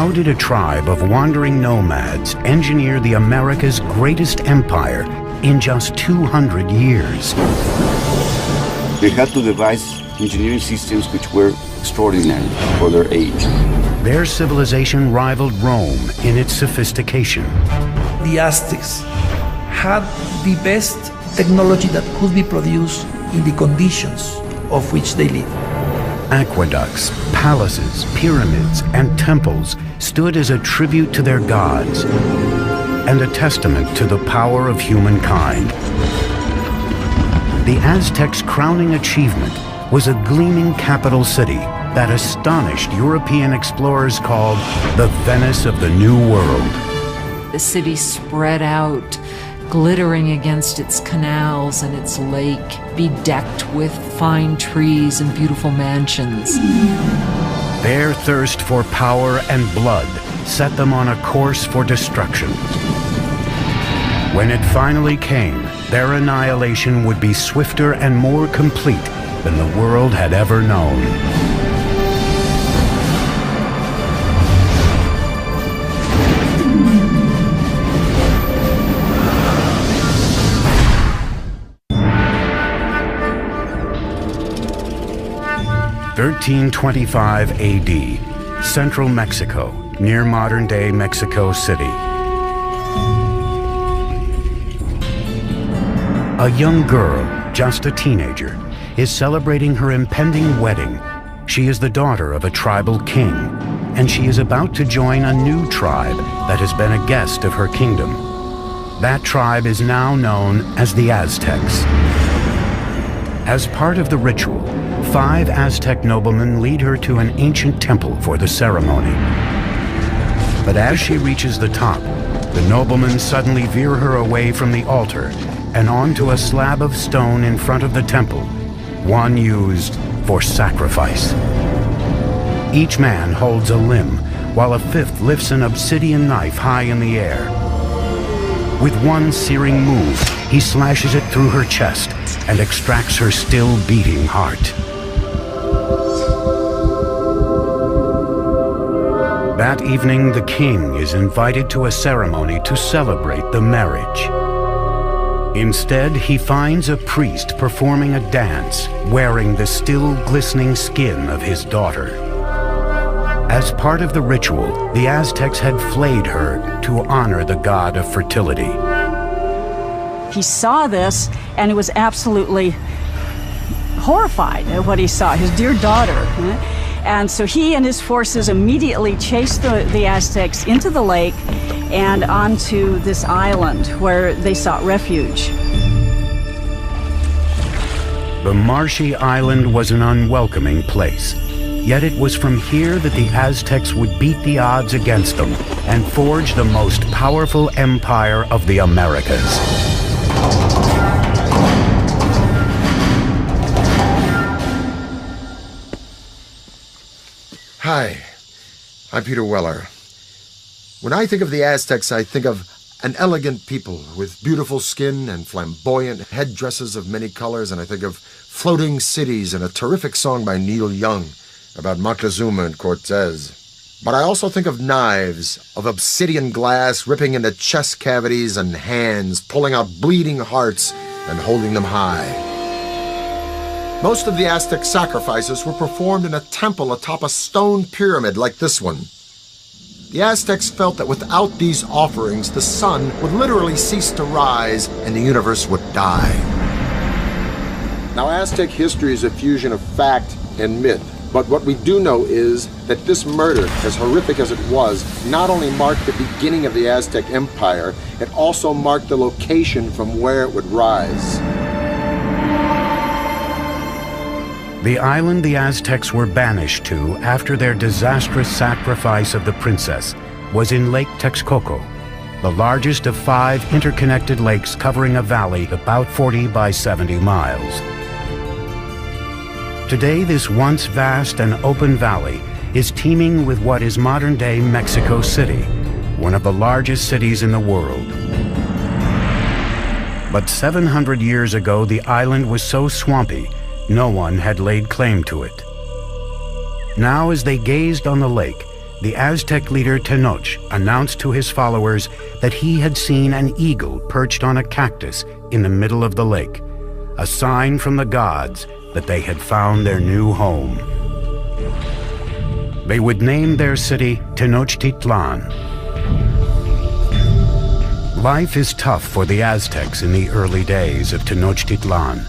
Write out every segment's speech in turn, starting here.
How did a tribe of wandering nomads engineer the America's greatest empire in just 200 years? They had to devise engineering systems which were extraordinary for their age. Their civilization rivaled Rome in its sophistication. The Aztecs had the best technology that could be produced in the conditions of which they lived. Aqueducts, palaces, pyramids, and temples stood as a tribute to their gods and a testament to the power of humankind. The Aztecs' crowning achievement was a gleaming capital city that astonished European explorers called the Venice of the New World. The city spread out, glittering against its canals and its lake, bedecked with fine trees and beautiful mansions. Their thirst for power and blood set them on a course for destruction. When it finally came, their annihilation would be swifter and more complete than the world had ever known. (1325 AD), central Mexico, near modern-day Mexico City. A young girl, just a teenager, is celebrating her impending wedding. She is the daughter of a tribal king, and she is about to join a new tribe that has been a guest of her kingdom. That tribe is now known as the Aztecs. As part of the ritual, 5 Aztec noblemen lead her to an ancient temple for the ceremony. But as she reaches the top, the noblemen suddenly veer her away from the altar and onto a slab of stone in front of the temple, one used for sacrifice. Each man holds a limb, while a 5th lifts an obsidian knife high in the air. With one searing move, he slashes it through her chest and extracts her still beating heart. That evening, the king is invited to a ceremony to celebrate the marriage. Instead, he finds a priest performing a dance, wearing the still glistening skin of his daughter. As part of the ritual, the Aztecs had flayed her to honor the god of fertility. He saw this and he was absolutely horrified at what he saw, his dear daughter. And so he and his forces immediately chased the Aztecs into the lake and onto this island where they sought refuge. The marshy island was an unwelcoming place, yet it was from here that the Aztecs would beat the odds against them and forge the most powerful empire of the Americas. Hi, I'm Peter Weller. When I think of the Aztecs, I think of an elegant people with beautiful skin and flamboyant headdresses of many colors, and I think of floating cities and a terrific song by Neil Young about Montezuma and Cortez. But I also think of knives, of obsidian glass ripping into chest cavities and hands, pulling out bleeding hearts and holding them high. Most of the Aztec sacrifices were performed in a temple atop a stone pyramid like this one. The Aztecs felt that without these offerings, the sun would literally cease to rise and the universe would die. Now, Aztec history is a fusion of fact and myth, but what we do know is that this murder, as horrific as it was, not only marked the beginning of the Aztec Empire, it also marked the location from where it would rise. The island the Aztecs were banished to after their disastrous sacrifice of the princess was in Lake Texcoco, the largest of 5 interconnected lakes covering a valley about 40 by 70 miles. Today, this once vast and open valley is teeming with what is modern-day Mexico City, one of the largest cities in the world. But 700 years ago, the island was so swampy, no one had laid claim to it. Now, as they gazed on the lake, the Aztec leader Tenoch announced to his followers that he had seen an eagle perched on a cactus in the middle of the lake, a sign from the gods that they had found their new home. They would name their city Tenochtitlan. Life is tough for the Aztecs in the early days of Tenochtitlan,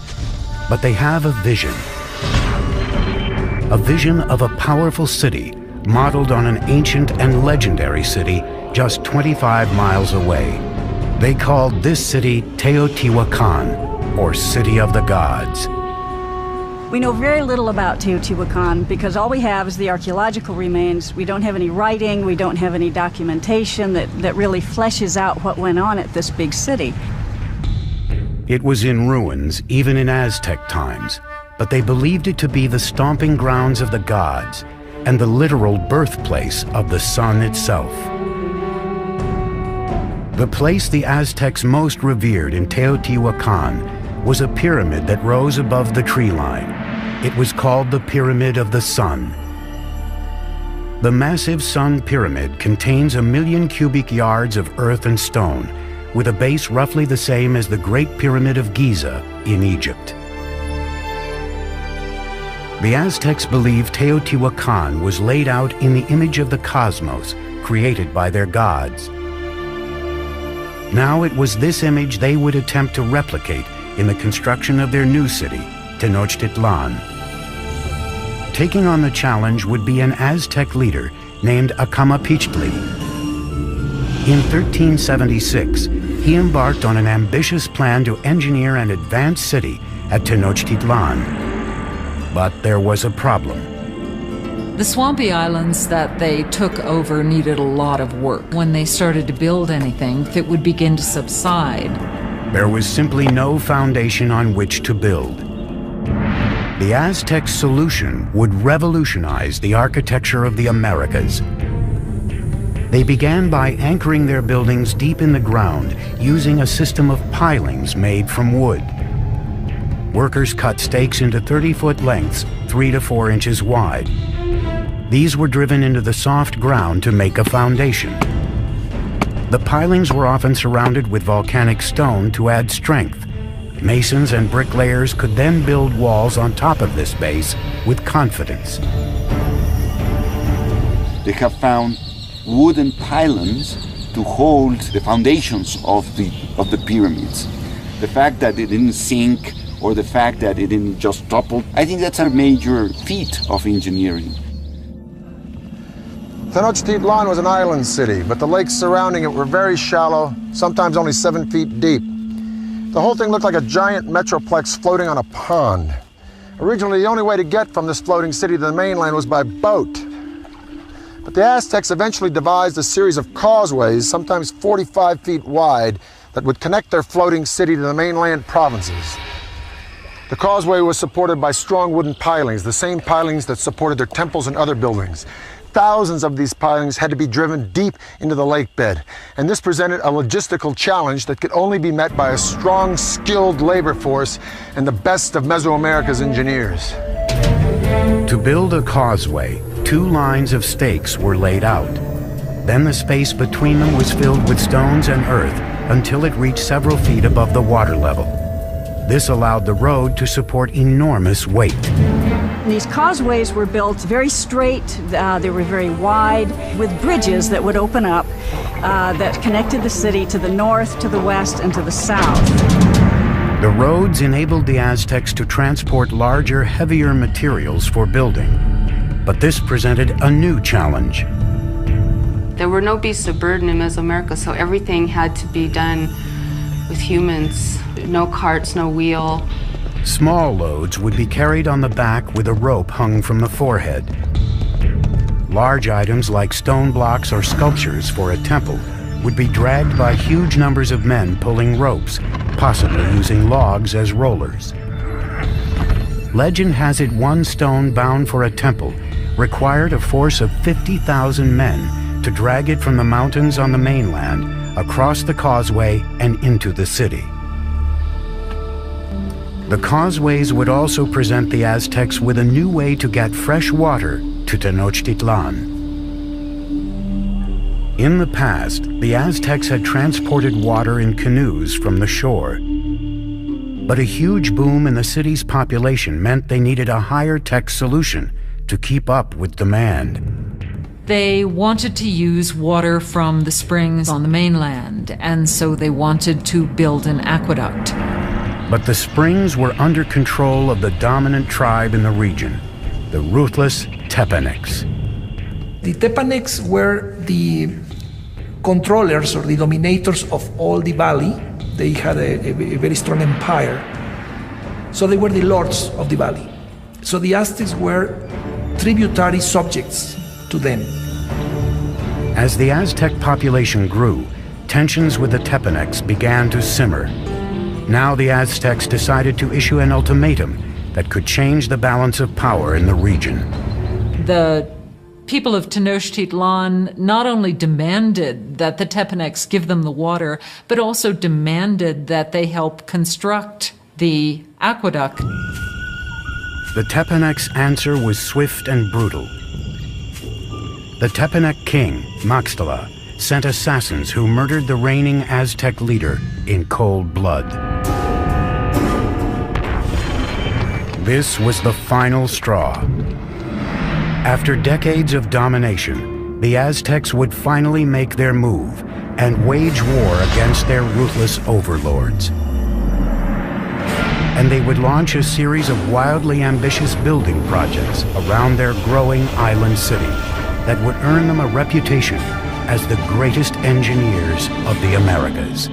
but they have a vision. A vision of a powerful city modeled on an ancient and legendary city just 25 miles away. They called this city Teotihuacan, or City of the Gods. We know very little about Teotihuacan because all we have is the archaeological remains. We don't have any writing, we don't have any documentation that really fleshes out what went on at this big city. It was in ruins even in Aztec times, but they believed it to be the stomping grounds of the gods and the literal birthplace of the sun itself. The place the Aztecs most revered in Teotihuacan was a pyramid that rose above the tree line. It was called the Pyramid of the Sun. The massive sun pyramid contains 1 million cubic yards of earth and stone, with a base roughly the same as the Great Pyramid of Giza in Egypt. The Aztecs believed Teotihuacan was laid out in the image of the cosmos, created by their gods. Now it was this image they would attempt to replicate in the construction of their new city, Tenochtitlan. Taking on the challenge would be an Aztec leader named Acamapichtli. In 1376, he embarked on an ambitious plan to engineer an advanced city at Tenochtitlan. But there was a problem. The swampy islands that they took over needed a lot of work. When they started to build anything, it would begin to subside. There was simply no foundation on which to build. The Aztec solution would revolutionize the architecture of the Americas. They began by anchoring their buildings deep in the ground using a system of pilings made from wood. Workers cut stakes into 30-foot lengths, 3 to 4 inches wide. These were driven into the soft ground to make a foundation. The pilings were often surrounded with volcanic stone to add strength. Masons and bricklayers could then build walls on top of this base with confidence. They have found wooden pylons to hold the foundations of the pyramids. The fact that it didn't sink or the fact that it didn't just topple, I think that's a major feat of engineering. Tenochtitlan was an island city, but the lakes surrounding it were very shallow, sometimes only 7 feet deep. The whole thing looked like a giant metroplex floating on a pond. Originally, the only way to get from this floating city to the mainland was by boat. But the Aztecs eventually devised a series of causeways, sometimes 45 feet wide, that would connect their floating city to the mainland provinces. The causeway was supported by strong wooden pilings, the same pilings that supported their temples and other buildings. Thousands of these pilings had to be driven deep into the lake bed, and this presented a logistical challenge that could only be met by a strong, skilled labor force and the best of Mesoamerica's engineers. To build a causeway, 2 lines of stakes were laid out. Then the space between them was filled with stones and earth until it reached several feet above the water level. This allowed the road to support enormous weight. These causeways were built very straight, they were very wide, with bridges that would open up that connected the city to the north, to the west, and to the south. The roads enabled the Aztecs to transport larger, heavier materials for building. But this presented a new challenge. There were no beasts of burden in Mesoamerica, so everything had to be done with humans. No carts, no wheel. Small loads would be carried on the back with a rope hung from the forehead. Large items like stone blocks or sculptures for a temple would be dragged by huge numbers of men pulling ropes, possibly using logs as rollers. Legend has it one stone bound for a temple required a force of 50,000 men to drag it from the mountains on the mainland across the causeway and into the city. The causeways would also present the Aztecs with a new way to get fresh water to Tenochtitlan. In the past, the Aztecs had transported water in canoes from the shore. But a huge boom in the city's population meant they needed a higher-tech solution to keep up with demand. They wanted to use water from the springs on the mainland, and so they wanted to build an aqueduct. But the springs were under control of the dominant tribe in the region, the ruthless Tepanecs. The Tepanecs were the controllers or the dominators of all the valley. They had a very strong empire. So they were the lords of the valley. So the Aztecs were tributary subjects to them. As the Aztec population grew, tensions with the Tepanecs began to simmer. Now the Aztecs decided to issue an ultimatum that could change the balance of power in the region. The people of Tenochtitlan not only demanded that the Tepanecs give them the water, but also demanded that they help construct the aqueduct. The Tepanecs' answer was swift and brutal. The Tepanec king, Maxtla, sent assassins who murdered the reigning Aztec leader in cold blood. This was the final straw. After decades of domination, the Aztecs would finally make their move and wage war against their ruthless overlords. And they would launch a series of wildly ambitious building projects around their growing island city that would earn them a reputation as the greatest engineers of the Americas.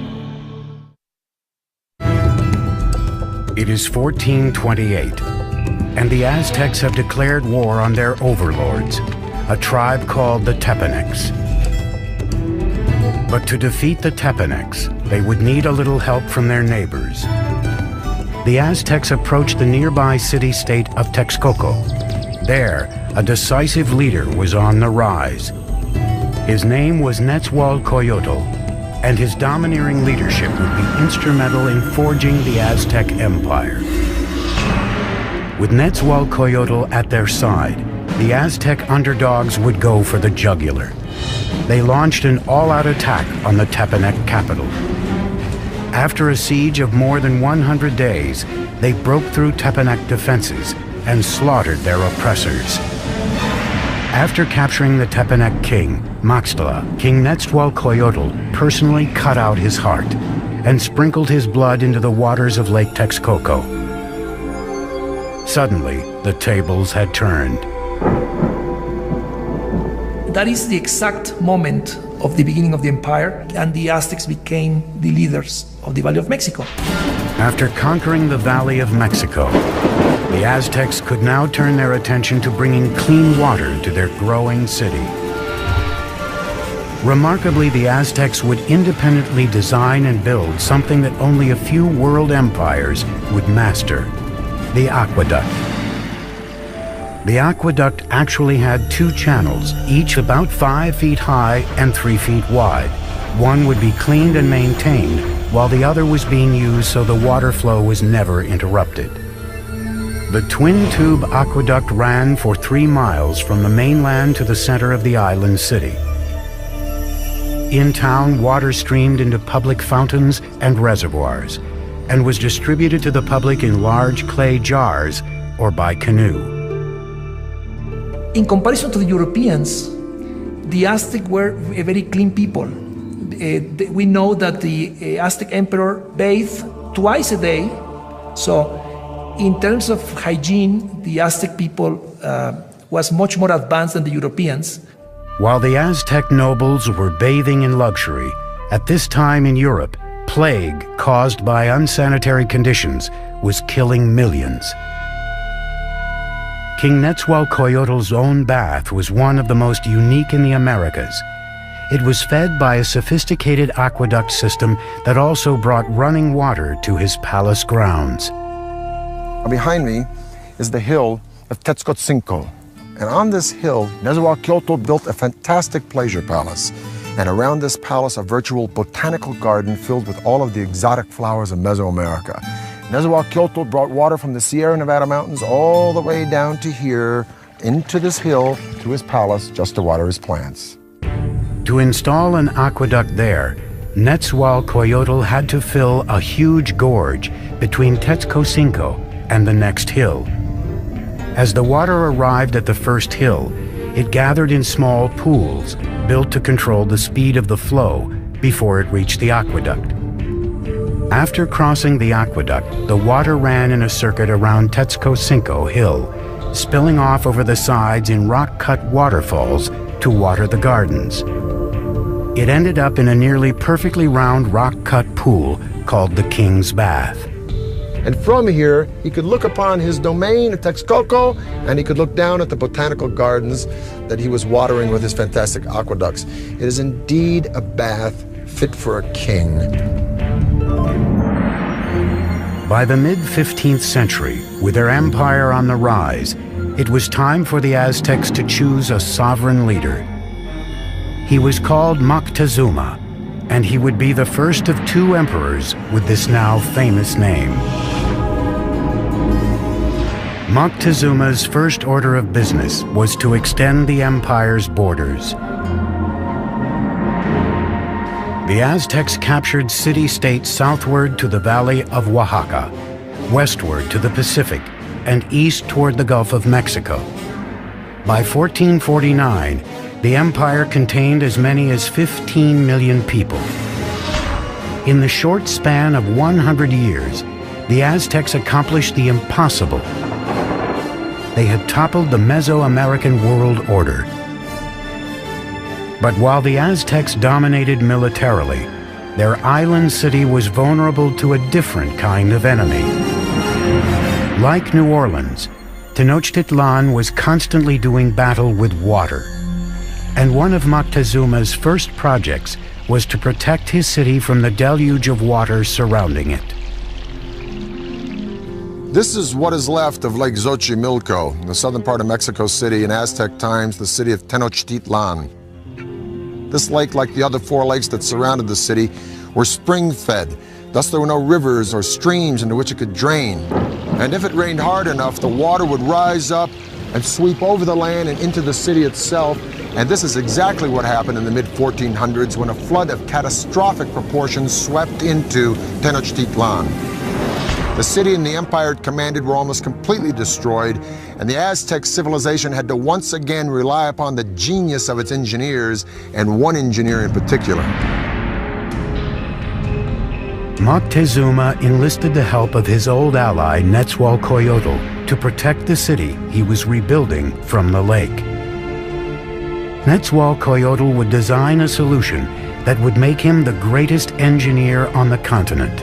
It is 1428, and the Aztecs have declared war on their overlords, a tribe called the Tepanecs. But to defeat the Tepanecs, they would need a little help from their neighbors. The Aztecs approached the nearby city-state of Texcoco. There, a decisive leader was on the rise. His name was Nezahualcoyotl, and his domineering leadership would be instrumental in forging the Aztec Empire. With Nezahualcoyotl at their side, the Aztec underdogs would go for the jugular. They launched an all-out attack on the Tepanec capital. After a siege of more than 100 days, they broke through Tepanec defenses and slaughtered their oppressors. After capturing the Tepanec king, Maxtla, King Nezahualcoyotl personally cut out his heart and sprinkled his blood into the waters of Lake Texcoco. Suddenly, the tables had turned. That is the exact moment of the beginning of the empire, and the Aztecs became the leaders of the Valley of Mexico. After conquering the Valley of Mexico, the Aztecs could now turn their attention to bringing clean water to their growing city. Remarkably, the Aztecs would independently design and build something that only a few world empires would master: the aqueduct. The aqueduct actually had two channels, each about 5 feet high and 3 feet wide. One would be cleaned and maintained, while the other was being used so the water flow was never interrupted. The twin-tube aqueduct ran for 3 miles from the mainland to the center of the island city. In town, water streamed into public fountains and reservoirs, and was distributed to the public in large clay jars or by canoe. In comparison to the Europeans, the Aztec were a very clean people. We know that the Aztec emperor bathed twice a day, so in terms of hygiene, the Aztec people was much more advanced than the Europeans. While the Aztec nobles were bathing in luxury, at this time in Europe, plague caused by unsanitary conditions was killing millions. King Nezahualcoyotl's own bath was one of the most unique in the Americas. It was fed by a sophisticated aqueduct system that also brought running water to his palace grounds. Behind me is the hill of Tetzcoatzinco. And on this hill, Nezahualcoyotl built a fantastic pleasure palace. And around this palace, a virtual botanical garden filled with all of the exotic flowers of Mesoamerica. Nezahualcoyotl brought water from the Sierra Nevada mountains all the way down to here, into this hill, to his palace, just to water his plants. To install an aqueduct there, Nezahualcoyotl had to fill a huge gorge between Texcocinco and the next hill. As the water arrived at the first hill, it gathered in small pools built to control the speed of the flow before it reached the aqueduct. After crossing the aqueduct, the water ran in a circuit around Texcocinco Hill, spilling off over the sides in rock-cut waterfalls to water the gardens. It ended up in a nearly perfectly round rock-cut pool called the King's Bath. And from here, he could look upon his domain at Texcoco, and he could look down at the botanical gardens that he was watering with his fantastic aqueducts. It is indeed a bath fit for a king. By the mid-15th century, with their empire on the rise, it was time for the Aztecs to choose a sovereign leader. He was called Moctezuma, and he would be the first of two emperors with this now famous name. Moctezuma's first order of business was to extend the empire's borders. The Aztecs captured city-states southward to the valley of Oaxaca, westward to the Pacific, and east toward the Gulf of Mexico. By 1449, the empire contained as many as 15 million people. In the short span of 100 years, the Aztecs accomplished the impossible. They had toppled the Mesoamerican world order. But while the Aztecs dominated militarily, their island city was vulnerable to a different kind of enemy. Like New Orleans, Tenochtitlan was constantly doing battle with water. And one of Moctezuma's first projects was to protect his city from the deluge of water surrounding it. This is what is left of Lake Xochimilco, in the southern part of Mexico City, in Aztec times, the city of Tenochtitlan. This lake, like the other four lakes that surrounded the city, were spring-fed. Thus there were no rivers or streams into which it could drain. And if it rained hard enough, the water would rise up and sweep over the land and into the city itself. And this is exactly what happened in the mid-1400s when a flood of catastrophic proportions swept into Tenochtitlan. The city and the empire it commanded were almost completely destroyed, and the Aztec civilization had to once again rely upon the genius of its engineers, and one engineer in particular. Moctezuma enlisted the help of his old ally Nezahualcoyotl to protect the city he was rebuilding from the lake. Nezahualcoyotl would design a solution that would make him the greatest engineer on the continent.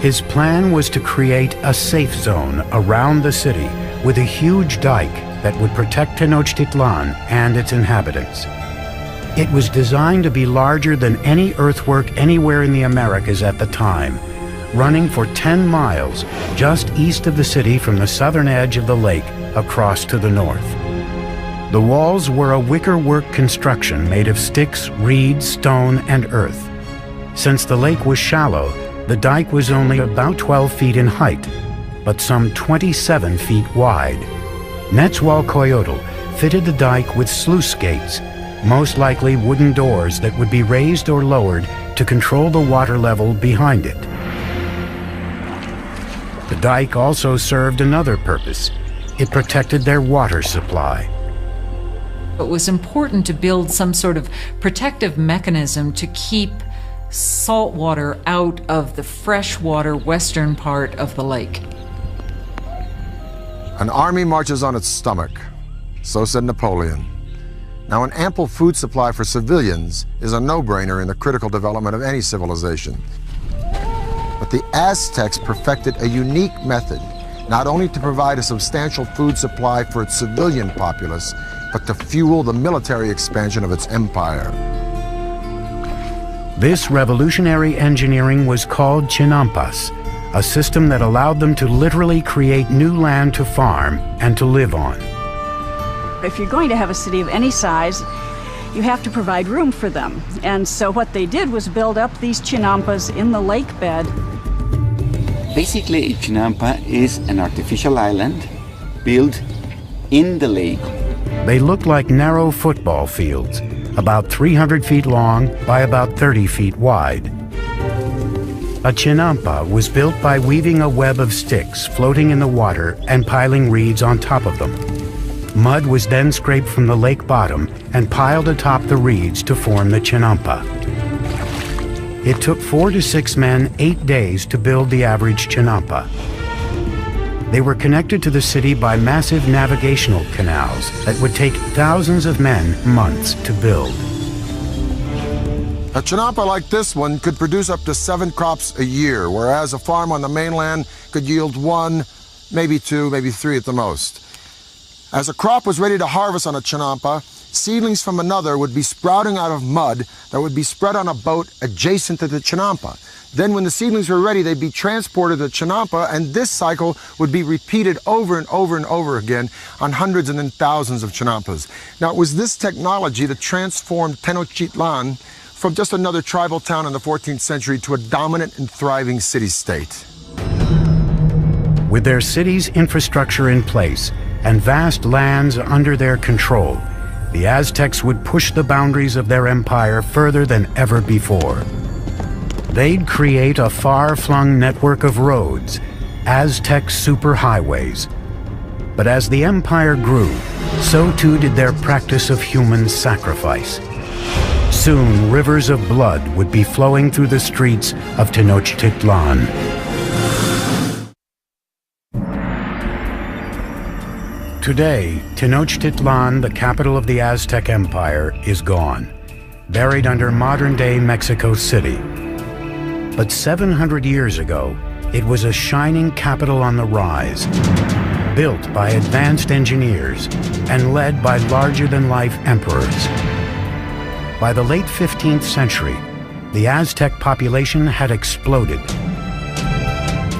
His plan was to create a safe zone around the city with a huge dike that would protect Tenochtitlan and its inhabitants. It was designed to be larger than any earthwork anywhere in the Americas at the time, running for 10 miles just east of the city from the southern edge of the lake across to the north. The walls were a wickerwork construction made of sticks, reeds, stone, and earth. Since the lake was shallow, the dike was only about 12 feet in height, but some 27 feet wide. Nezahualcoyotl fitted the dike with sluice gates, most likely wooden doors that would be raised or lowered to control the water level behind it. The dike also served another purpose. It protected their water supply. It was important to build some sort of protective mechanism to keep salt water out of the freshwater western part of the lake. An army marches on its stomach, so said Napoleon. Now, an ample food supply for civilians is a no-brainer in the critical development of any civilization. But the Aztecs perfected a unique method, not only to provide a substantial food supply for its civilian populace, but to fuel the military expansion of its empire. This revolutionary engineering was called chinampas, a system that allowed them to literally create new land to farm and to live on. If you're going to have a city of any size, you have to provide room for them. And so what they did was build up these chinampas in the lake bed. Basically, a chinampa is an artificial island built in the lake. They looked like narrow football fields, about 300 feet long by about 30 feet wide. A chinampa was built by weaving a web of sticks floating in the water and piling reeds on top of them. Mud was then scraped from the lake bottom and piled atop the reeds to form the chinampa. It took 4 to 6 men 8 days to build the average chinampa. They were connected to the city by massive navigational canals that would take thousands of men months to build. A chinampa like this one could produce up to 7 crops a year, whereas a farm on the mainland could yield 1, maybe 2, maybe 3 at the most. As a crop was ready to harvest on a chinampa, seedlings from another would be sprouting out of mud that would be spread on a boat adjacent to the chinampa. Then when the seedlings were ready, they'd be transported to the chinampa, and this cycle would be repeated over and over and over again on hundreds and then thousands of chinampas. Now, it was this technology that transformed Tenochtitlan from just another tribal town in the 14th century to a dominant and thriving city-state. With their city's infrastructure in place and vast lands under their control, the Aztecs would push the boundaries of their empire further than ever before. They'd create a far-flung network of roads, Aztec superhighways. But as the empire grew, so too did their practice of human sacrifice. Soon, rivers of blood would be flowing through the streets of Tenochtitlan. Today, Tenochtitlan, the capital of the Aztec Empire, is gone, buried under modern-day Mexico City. But 700 years ago, it was a shining capital on the rise, built by advanced engineers and led by larger-than-life emperors. By the late 15th century, the Aztec population had exploded.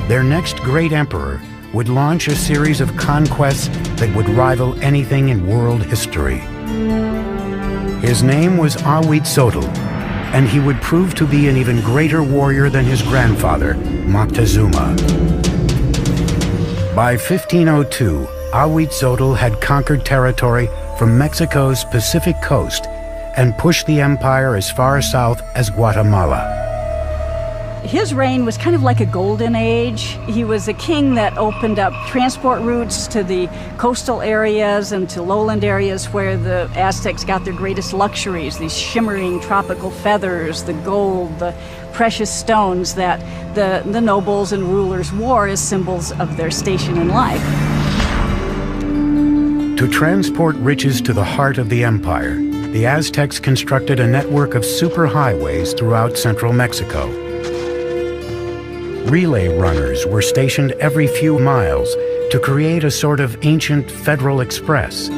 Their next great emperor would launch a series of conquests that would rival anything in world history. His name was Ahuitzotl, and he would prove to be an even greater warrior than his grandfather, Moctezuma. By 1502, Ahuitzotl had conquered territory from Mexico's Pacific coast and pushed the empire as far south as Guatemala. His reign was kind of like a golden age. He was a king that opened up transport routes to the coastal areas and to lowland areas where the Aztecs got their greatest luxuries, these shimmering tropical feathers, the gold, the precious stones that the nobles and rulers wore as symbols of their station in life. To transport riches to the heart of the empire, the Aztecs constructed a network of superhighways throughout central Mexico. Relay runners were stationed every few miles to create a sort of ancient Federal Express.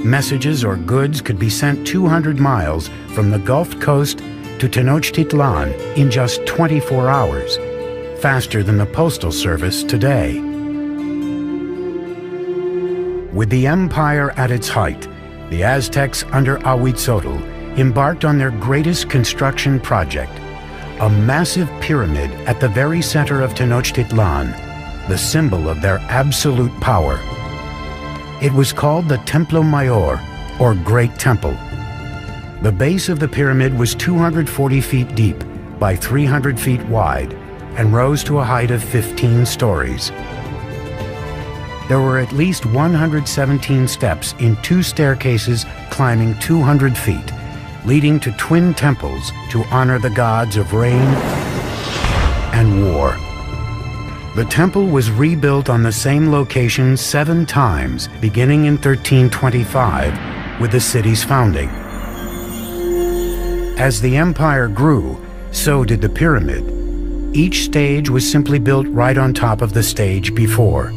Messages or goods could be sent 200 miles from the Gulf Coast to Tenochtitlan in just 24 hours, faster than the postal service today. With the empire at its height, the Aztecs under Ahuitzotl embarked on their greatest construction project, a massive pyramid at the very center of Tenochtitlan, the symbol of their absolute power. It was called the Templo Mayor, or Great Temple. The base of the pyramid was 240 feet deep by 300 feet wide and rose to a height of 15 stories. There were at least 117 steps in 2 staircases climbing 200 feet, leading to twin temples to honor the gods of rain and war. The temple was rebuilt on the same location 7 times, beginning in 1325 with the city's founding. As the empire grew, so did the pyramid. Each stage was simply built right on top of the stage before.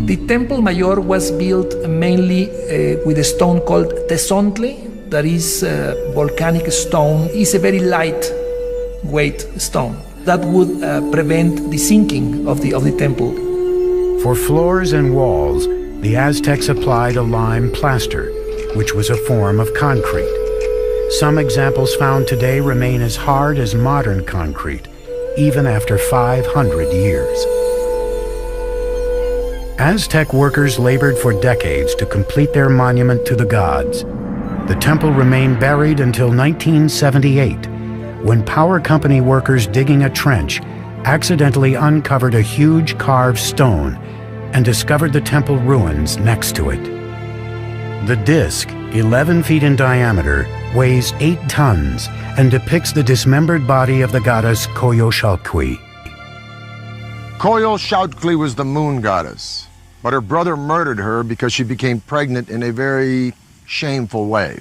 The Temple Mayor was built mainly with a stone called tezontle, that is volcanic stone. It's a very lightweight stone that would prevent the sinking of the temple. For floors and walls, the Aztecs applied a lime plaster, which was a form of concrete. Some examples found today remain as hard as modern concrete, even after 500 years. Aztec workers labored for decades to complete their monument to the gods. The temple remained buried until 1978, when power company workers digging a trench accidentally uncovered a huge carved stone and discovered the temple ruins next to it. The disc, 11 feet in diameter, weighs 8 tons and depicts the dismembered body of the goddess Coyolxauhqui. Coyolxauhqui was the moon goddess, but her brother murdered her because she became pregnant in a very shameful way.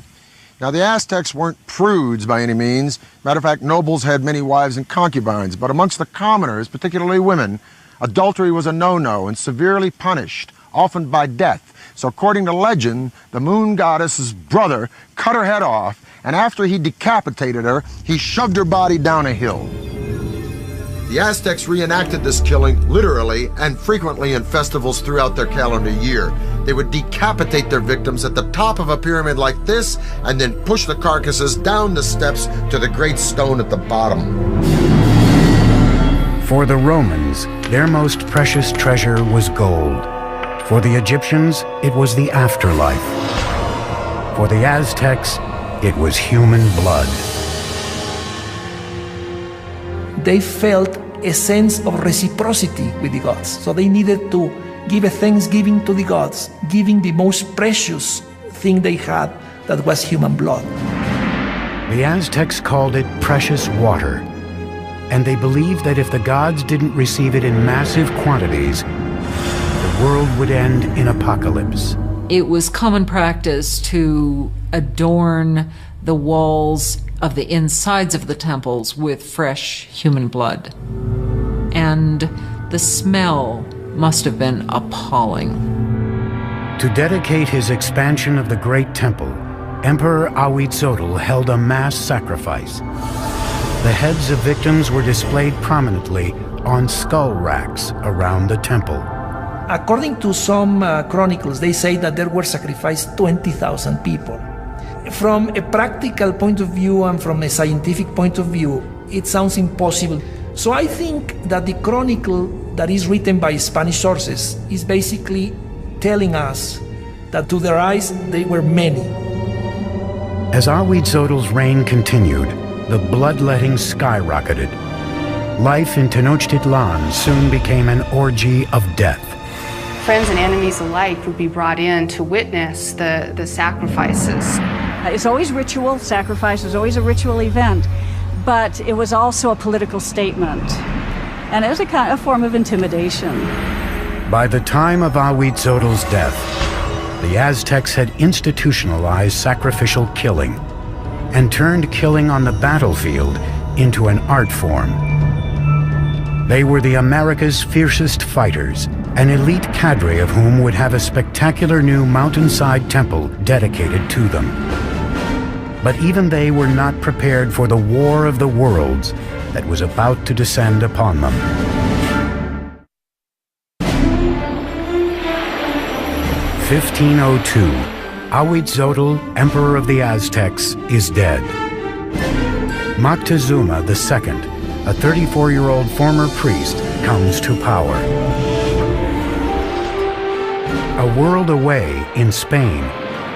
Now, the Aztecs weren't prudes by any means. Matter of fact, nobles had many wives and concubines, but amongst the commoners, particularly women, adultery was a no-no and severely punished, often by death. So according to legend, the moon goddess's brother cut her head off, and after he decapitated her, he shoved her body down a hill. The Aztecs reenacted this killing literally and frequently in festivals throughout their calendar year. They would decapitate their victims at the top of a pyramid like this and then push the carcasses down the steps to the great stone at the bottom. For the Romans, their most precious treasure was gold. For the Egyptians, it was the afterlife. For the Aztecs, it was human blood. They felt a sense of reciprocity with the gods. So they needed to give a thanksgiving to the gods, giving the most precious thing they had, that was human blood. The Aztecs called it precious water, and they believed that if the gods didn't receive it in massive quantities, the world would end in apocalypse. It was common practice to adorn the walls of the insides of the temples with fresh human blood. And the smell must have been appalling. To dedicate his expansion of the Great Temple, Emperor Ahuitzotl held a mass sacrifice. The heads of victims were displayed prominently on skull racks around the temple. According to some chronicles, they say that there were sacrificed 20,000 people. From a practical point of view and from a scientific point of view, it sounds impossible. So I think that the chronicle that is written by Spanish sources is basically telling us that to their eyes they were many. As Ahuitzotl's reign continued, the bloodletting skyrocketed. Life in Tenochtitlan soon became an orgy of death. Friends and enemies alike would be brought in to witness the sacrifices. It's always ritual. Sacrifice is always a ritual event, but it was also a political statement, and it was a form of intimidation. By the time of Ahuitzotl's death, the Aztecs had institutionalized sacrificial killing and turned killing on the battlefield into an art form. They were the America's fiercest fighters, an elite cadre of whom would have a spectacular new mountainside temple dedicated to them. But even they were not prepared for the war of the worlds that was about to descend upon them. In 1502, Ahuitzotl, Emperor of the Aztecs, is dead. Moctezuma II, a 34-year-old former priest, comes to power. A world away in Spain,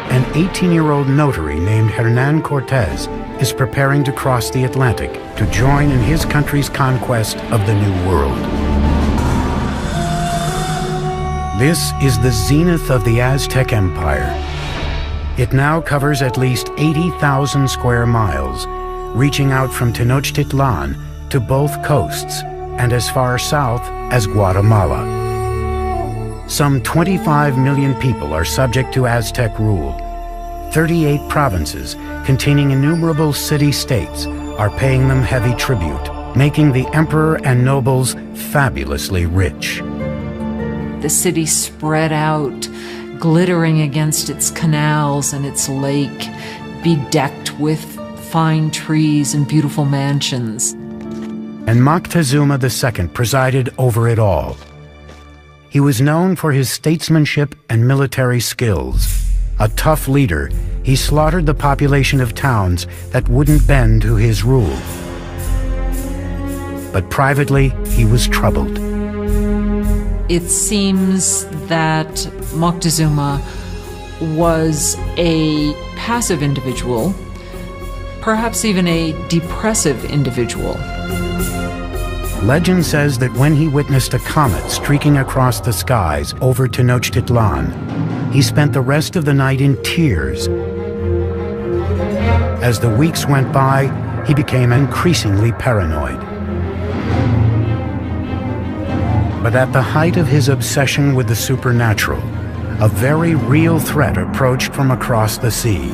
an 18-year-old notary named Hernan Cortés is preparing to cross the Atlantic to join in his country's conquest of the New World. This is the zenith of the Aztec Empire. It now covers at least 80,000 square miles, reaching out from Tenochtitlan to both coasts and as far south as Guatemala. Some 25 million people are subject to Aztec rule. 38 provinces containing innumerable city-states are paying them heavy tribute, making the emperor and nobles fabulously rich. The city spread out, glittering against its canals and its lake, bedecked with fine trees and beautiful mansions. And Moctezuma II presided over it all. He was known for his statesmanship and military skills. A tough leader, he slaughtered the population of towns that wouldn't bend to his rule. But privately, he was troubled. It seems that Moctezuma was a passive individual, perhaps even a depressive individual. Legend says that when he witnessed a comet streaking across the skies over Tenochtitlan, he spent the rest of the night in tears. As the weeks went by, he became increasingly paranoid. But at the height of his obsession with the supernatural, a very real threat approached from across the sea.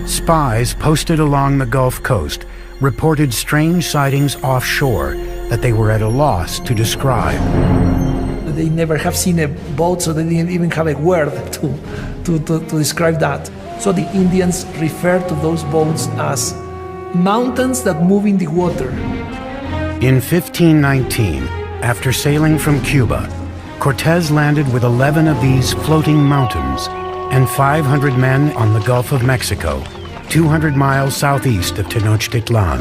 Spies posted along the Gulf Coast reported strange sightings offshore that they were at a loss to describe. They never have seen a boat, so they didn't even have a word to describe that. So the Indians refer to those boats as mountains that move in the water. In 1519, after sailing from Cuba, Cortés landed with 11 of these floating mountains and 500 men on the Gulf of Mexico, 200 miles southeast of Tenochtitlan.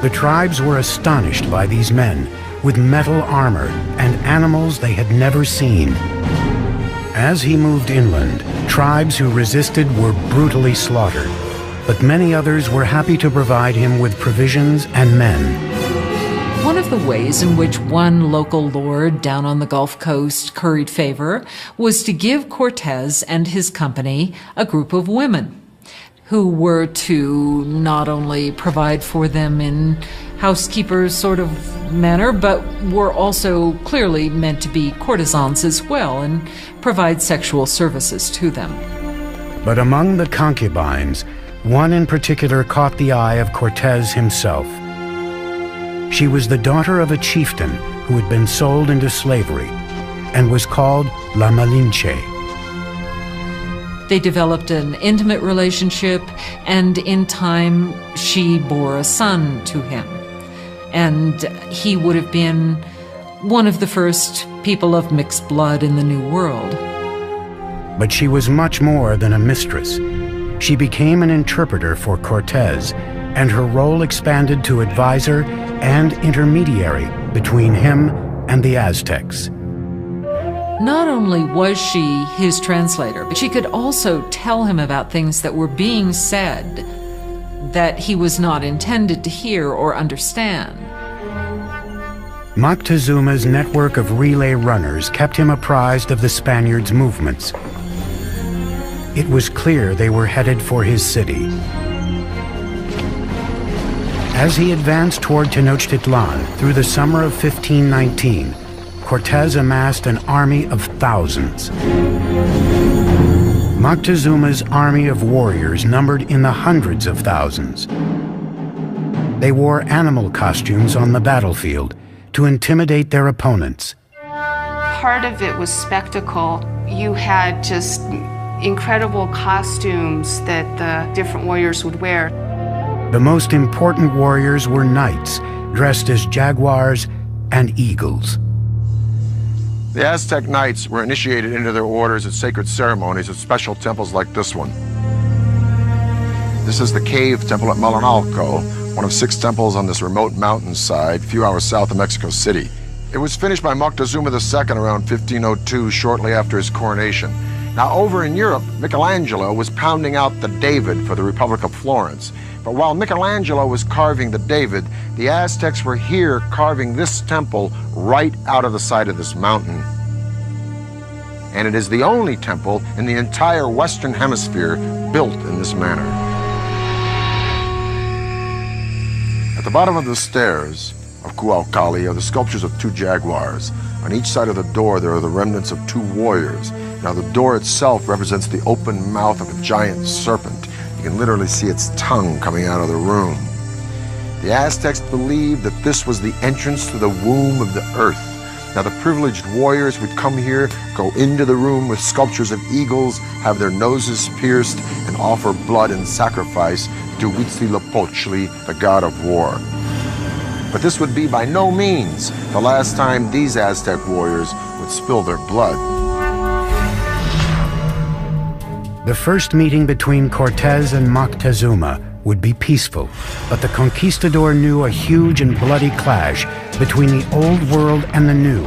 The tribes were astonished by these men with metal armor and animals they had never seen. As he moved inland, tribes who resisted were brutally slaughtered, but many others were happy to provide him with provisions and men. One of the ways in which one local lord down on the Gulf Coast curried favor was to give Cortés and his company a group of women who were to not only provide for them in housekeepers sort of manner, but were also clearly meant to be courtesans as well and provide sexual services to them. But among the concubines, one in particular caught the eye of Cortés himself. She was the daughter of a chieftain who had been sold into slavery and was called La Malinche. They developed an intimate relationship, and in time she bore a son to him. And he would have been one of the first people of mixed blood in the New World. But she was much more than a mistress. She became an interpreter for Cortés, and her role expanded to advisor and intermediary between him and the Aztecs. Not only was she his translator, but she could also tell him about things that were being said that he was not intended to hear or understand. Moctezuma's network of relay runners kept him apprised of the Spaniards' movements. It was clear they were headed for his city. As he advanced toward Tenochtitlan through the summer of 1519, Cortés amassed an army of thousands. Moctezuma's army of warriors numbered in the hundreds of thousands. They wore animal costumes on the battlefield to intimidate their opponents. Part of it was spectacle. You had just incredible costumes that the different warriors would wear. The most important warriors were knights, dressed as jaguars and eagles. The Aztec knights were initiated into their orders at sacred ceremonies at special temples like this one. This is the cave temple at Malinalco, one of 6 temples on this remote mountainside, a few hours south of Mexico City. It was finished by Moctezuma II around 1502, shortly after his coronation. Now, over in Europe, Michelangelo was pounding out the David for the Republic of Florence. But while Michelangelo was carving the David, the Aztecs were here carving this temple right out of the side of this mountain. And it is the only temple in the entire Western Hemisphere built in this manner. At the bottom of the stairs of Cuauhtli are the sculptures of 2 jaguars. On each side of the door there are the remnants of 2 warriors. Now the door itself represents the open mouth of a giant serpent. You can literally see its tongue coming out of the room. The Aztecs believed that this was the entrance to the womb of the earth. Now the privileged warriors would come here, go into the room with sculptures of eagles, have their noses pierced, and offer blood and sacrifice to Huitzilopochtli, the god of war. But this would be by no means the last time these Aztec warriors would spill their blood. The first meeting between Cortés and Moctezuma would be peaceful, but the conquistador knew a huge and bloody clash between the old world and the new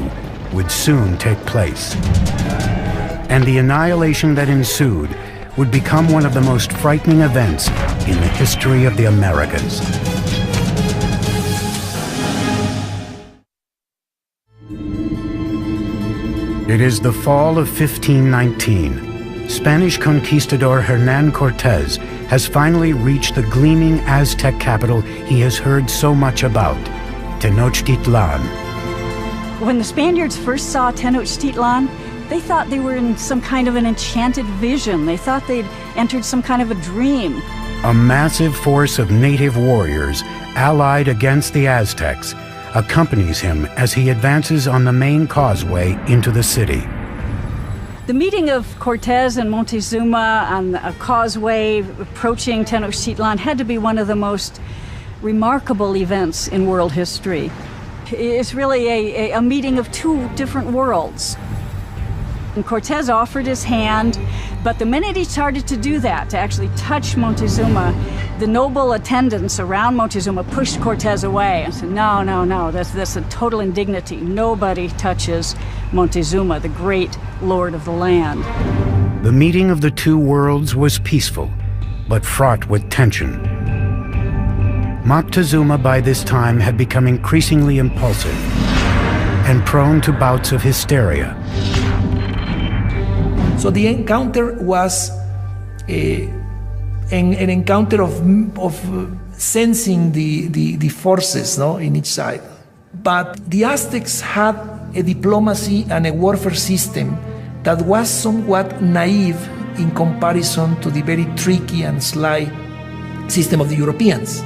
would soon take place. and the annihilation that ensued would become one of the most frightening events in the history of the Americas. It is the fall of 1519. Spanish conquistador Hernán Cortés has finally reached the gleaming Aztec capital he has heard so much about, Tenochtitlan. When the Spaniards first saw Tenochtitlan, they thought they were in some kind of an enchanted vision. They thought they'd entered some kind of a dream. A massive force of native warriors, allied against the Aztecs, accompanies him as he advances on the main causeway into the city. The meeting of Cortés and Montezuma on a causeway approaching Tenochtitlan had to be one of the most remarkable events in world history. It's really a meeting of two different worlds. And Cortés offered his hand, but the minute he started to do that, to actually touch Montezuma, the noble attendants around Montezuma pushed Cortés away and said, no, no, no, that's a total indignity. Nobody touches Montezuma, the great lord of the land. The meeting of the two worlds was peaceful, but fraught with tension. Moctezuma by this time had become increasingly impulsive and prone to bouts of hysteria. So the encounter was an encounter of sensing the forces, no, in each side. But the Aztecs had a diplomacy and a warfare system that was somewhat naive in comparison to the very tricky and sly system of the Europeans.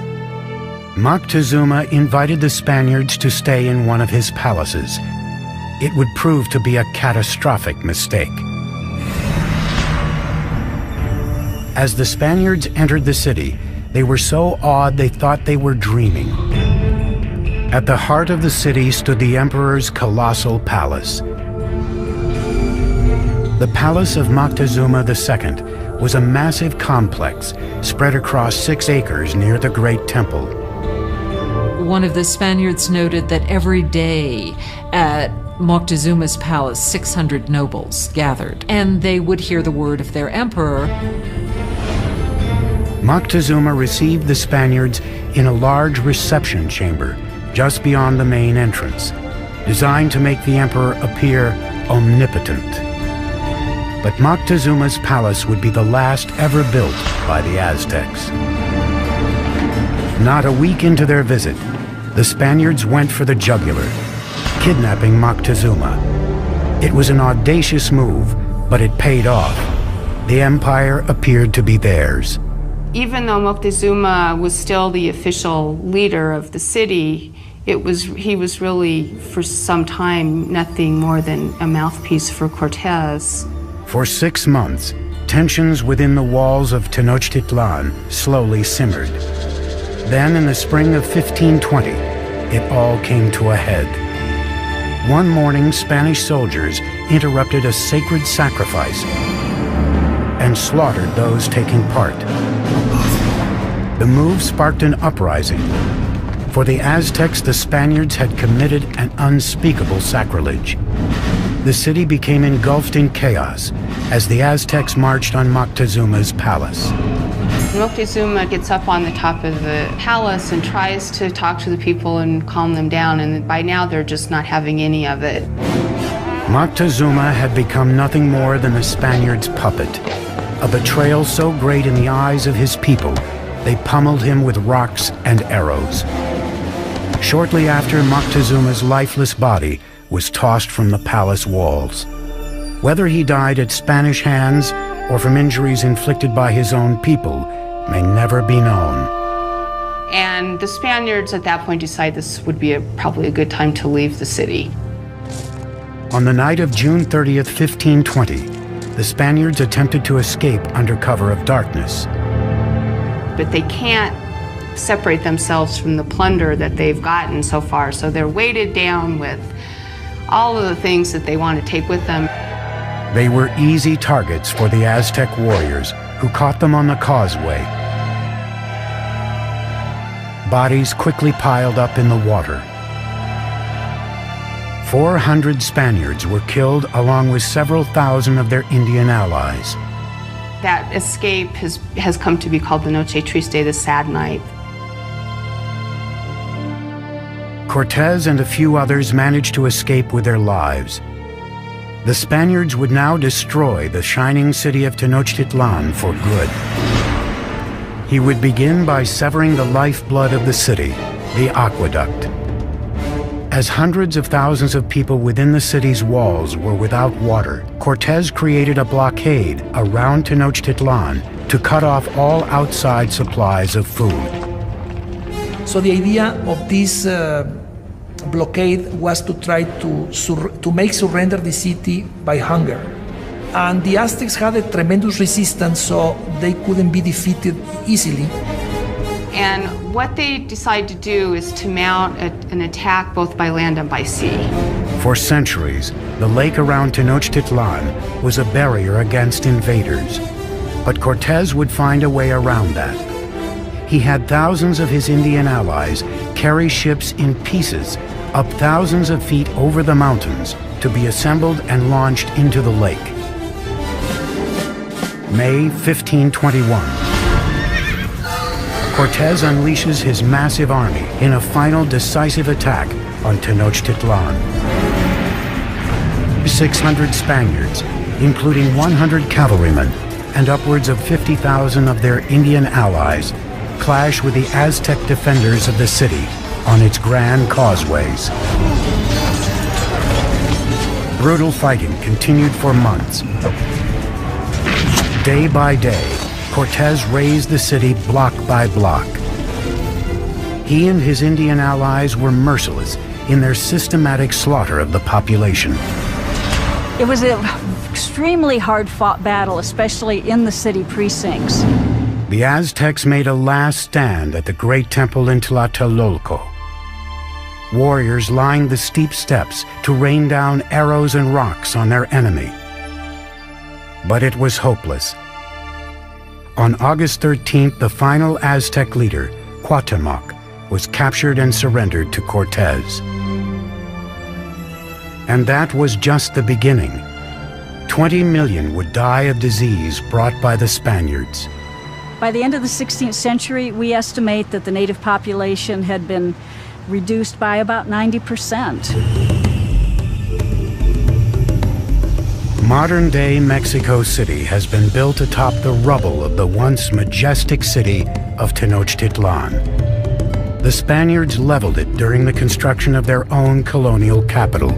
Moctezuma invited the Spaniards to stay in one of his palaces. It would prove to be a catastrophic mistake. As the Spaniards entered the city, they were so awed they thought they were dreaming. At the heart of the city stood the emperor's colossal palace. The palace of Moctezuma II was a massive complex spread across 6 acres near the Great Temple. One of the Spaniards noted that every day at Moctezuma's palace, 600 nobles gathered, and they would hear the word of their emperor. Moctezuma received the Spaniards in a large reception chamber just beyond the main entrance, designed to make the emperor appear omnipotent. But Moctezuma's palace would be the last ever built by the Aztecs. Not a week into their visit, the Spaniards went for the jugular, kidnapping Moctezuma. It was an audacious move, but it paid off. The empire appeared to be theirs. Even though Moctezuma was still the official leader of the city, he was really, for some time, nothing more than a mouthpiece for Cortés. For 6 months, tensions within the walls of Tenochtitlan slowly simmered. Then, in the spring of 1520, it all came to a head. One morning, Spanish soldiers interrupted a sacred sacrifice and slaughtered those taking part. The move sparked an uprising. For the Aztecs, the Spaniards had committed an unspeakable sacrilege. The city became engulfed in chaos as the Aztecs marched on Moctezuma's palace. Moctezuma gets up on the top of the palace and tries to talk to the people and calm them down, and by now they're just not having any of it. Moctezuma had become nothing more than the Spaniards' puppet, a betrayal so great in the eyes of his people, they pummeled him with rocks and arrows. Shortly after, Moctezuma's lifeless body was tossed from the palace walls. Whether he died at Spanish hands or from injuries inflicted by his own people may never be known. And the Spaniards at that point decide this would be probably a good time to leave the city. On the night of June 30th, 1520, the Spaniards attempted to escape under cover of darkness. But they can't separate themselves from the plunder that they've gotten so far, so they're weighted down with all of the things that they want to take with them. They were easy targets for the Aztec warriors, who caught them on the causeway. Bodies quickly piled up in the water. 400 Spaniards were killed along with several thousand of their Indian allies. That escape has come to be called the Noche Triste, the sad night. Cortez and a few others managed to escape with their lives. The Spaniards would now destroy the shining city of Tenochtitlan for good. He would begin by severing the lifeblood of the city, the aqueduct. As hundreds of thousands of people within the city's walls were without water, Cortez created a blockade around Tenochtitlan to cut off all outside supplies of food. So the idea of this blockade was to try to make surrender the city by hunger. And the Aztecs had a tremendous resistance, so they couldn't be defeated easily. And what they decided to do is to mount an attack both by land and by sea. For centuries, the lake around Tenochtitlan was a barrier against invaders. But Cortez would find a way around that. He had thousands of his Indian allies carry ships in pieces up thousands of feet over the mountains to be assembled and launched into the lake. May 1521. Cortez unleashes his massive army in a final decisive attack on Tenochtitlan. 600 Spaniards, including 100 cavalrymen and upwards of 50,000 of their Indian allies, clash with the Aztec defenders of the city on its grand causeways. Brutal fighting continued for months. Day by day, Cortez razed the city block by block. He and his Indian allies were merciless in their systematic slaughter of the population. It was an extremely hard-fought battle, especially in the city precincts. The Aztecs made a last stand at the great temple in Tlatelolco. Warriors lined the steep steps to rain down arrows and rocks on their enemy. But it was hopeless. On August 13th, the final Aztec leader, Cuauhtemoc, was captured and surrendered to Cortez. And that was just the beginning. 20 million would die of disease brought by the Spaniards. By the end of the 16th century, we estimate that the native population had been reduced by about 90%. Modern-day Mexico City has been built atop the rubble of the once majestic city of Tenochtitlan. The Spaniards leveled it during the construction of their own colonial capital,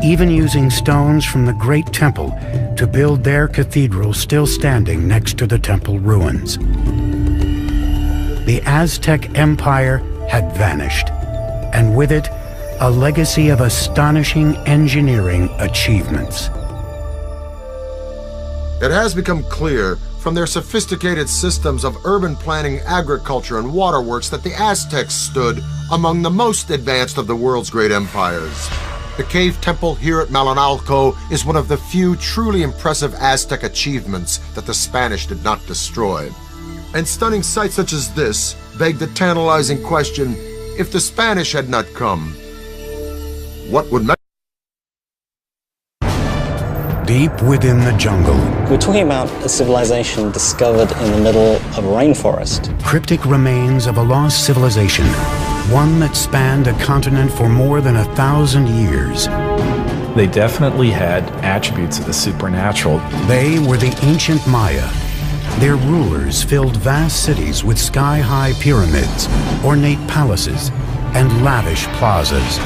even using stones from the great temple to build their cathedral still standing next to the temple ruins. The Aztec Empire had vanished, and with it, a legacy of astonishing engineering achievements. It has become clear from their sophisticated systems of urban planning, agriculture, and waterworks that the Aztecs stood among the most advanced of the world's great empires. The cave temple here at Malinalco is one of the few truly impressive Aztec achievements that the Spanish did not destroy. And stunning sights such as this beg the tantalizing question, if the Spanish had not come, what would Deep within the jungle, we're talking about a civilization discovered in the middle of a rainforest. Cryptic remains of a lost civilization, one that spanned a continent for more than 1,000 years. They definitely had attributes of the supernatural. They were the ancient Maya. Their rulers filled vast cities with sky-high pyramids, ornate palaces, and lavish plazas.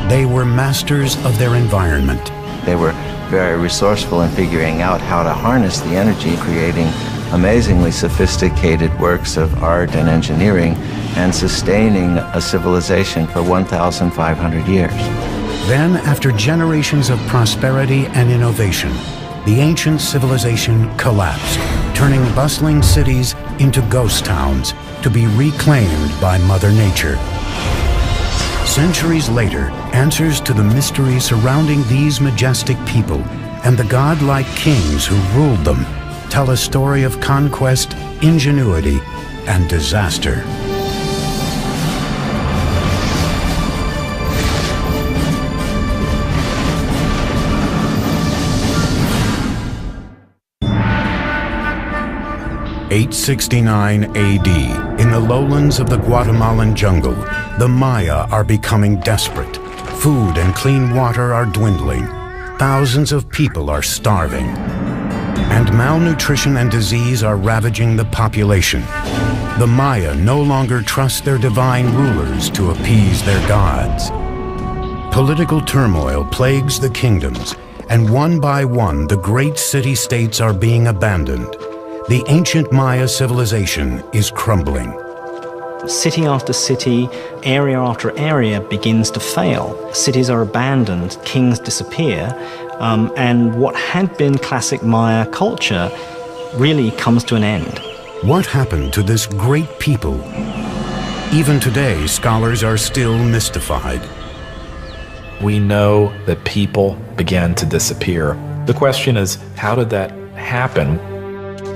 They were masters of their environment. They were very resourceful in figuring out how to harness the energy, creating amazingly sophisticated works of art and engineering, and sustaining a civilization for 1,500 years. Then, after generations of prosperity and innovation, the ancient civilization collapsed, turning bustling cities into ghost towns to be reclaimed by Mother Nature. Centuries later, answers to the mystery surrounding these majestic people and the godlike kings who ruled them tell a story of conquest, ingenuity, and disaster. 869 AD, in the lowlands of the Guatemalan jungle, the Maya are becoming desperate. Food and clean water are dwindling. Thousands of people are starving. And malnutrition and disease are ravaging the population. The Maya no longer trust their divine rulers to appease their gods. Political turmoil plagues the kingdoms, and one by one the great city-states are being abandoned. The ancient Maya civilization is crumbling. City after city, area after area begins to fail. Cities are abandoned, kings disappear, and what had been classic Maya culture really comes to an end. What happened to this great people? Even today, scholars are still mystified. We know that people began to disappear. The question is, how did that happen?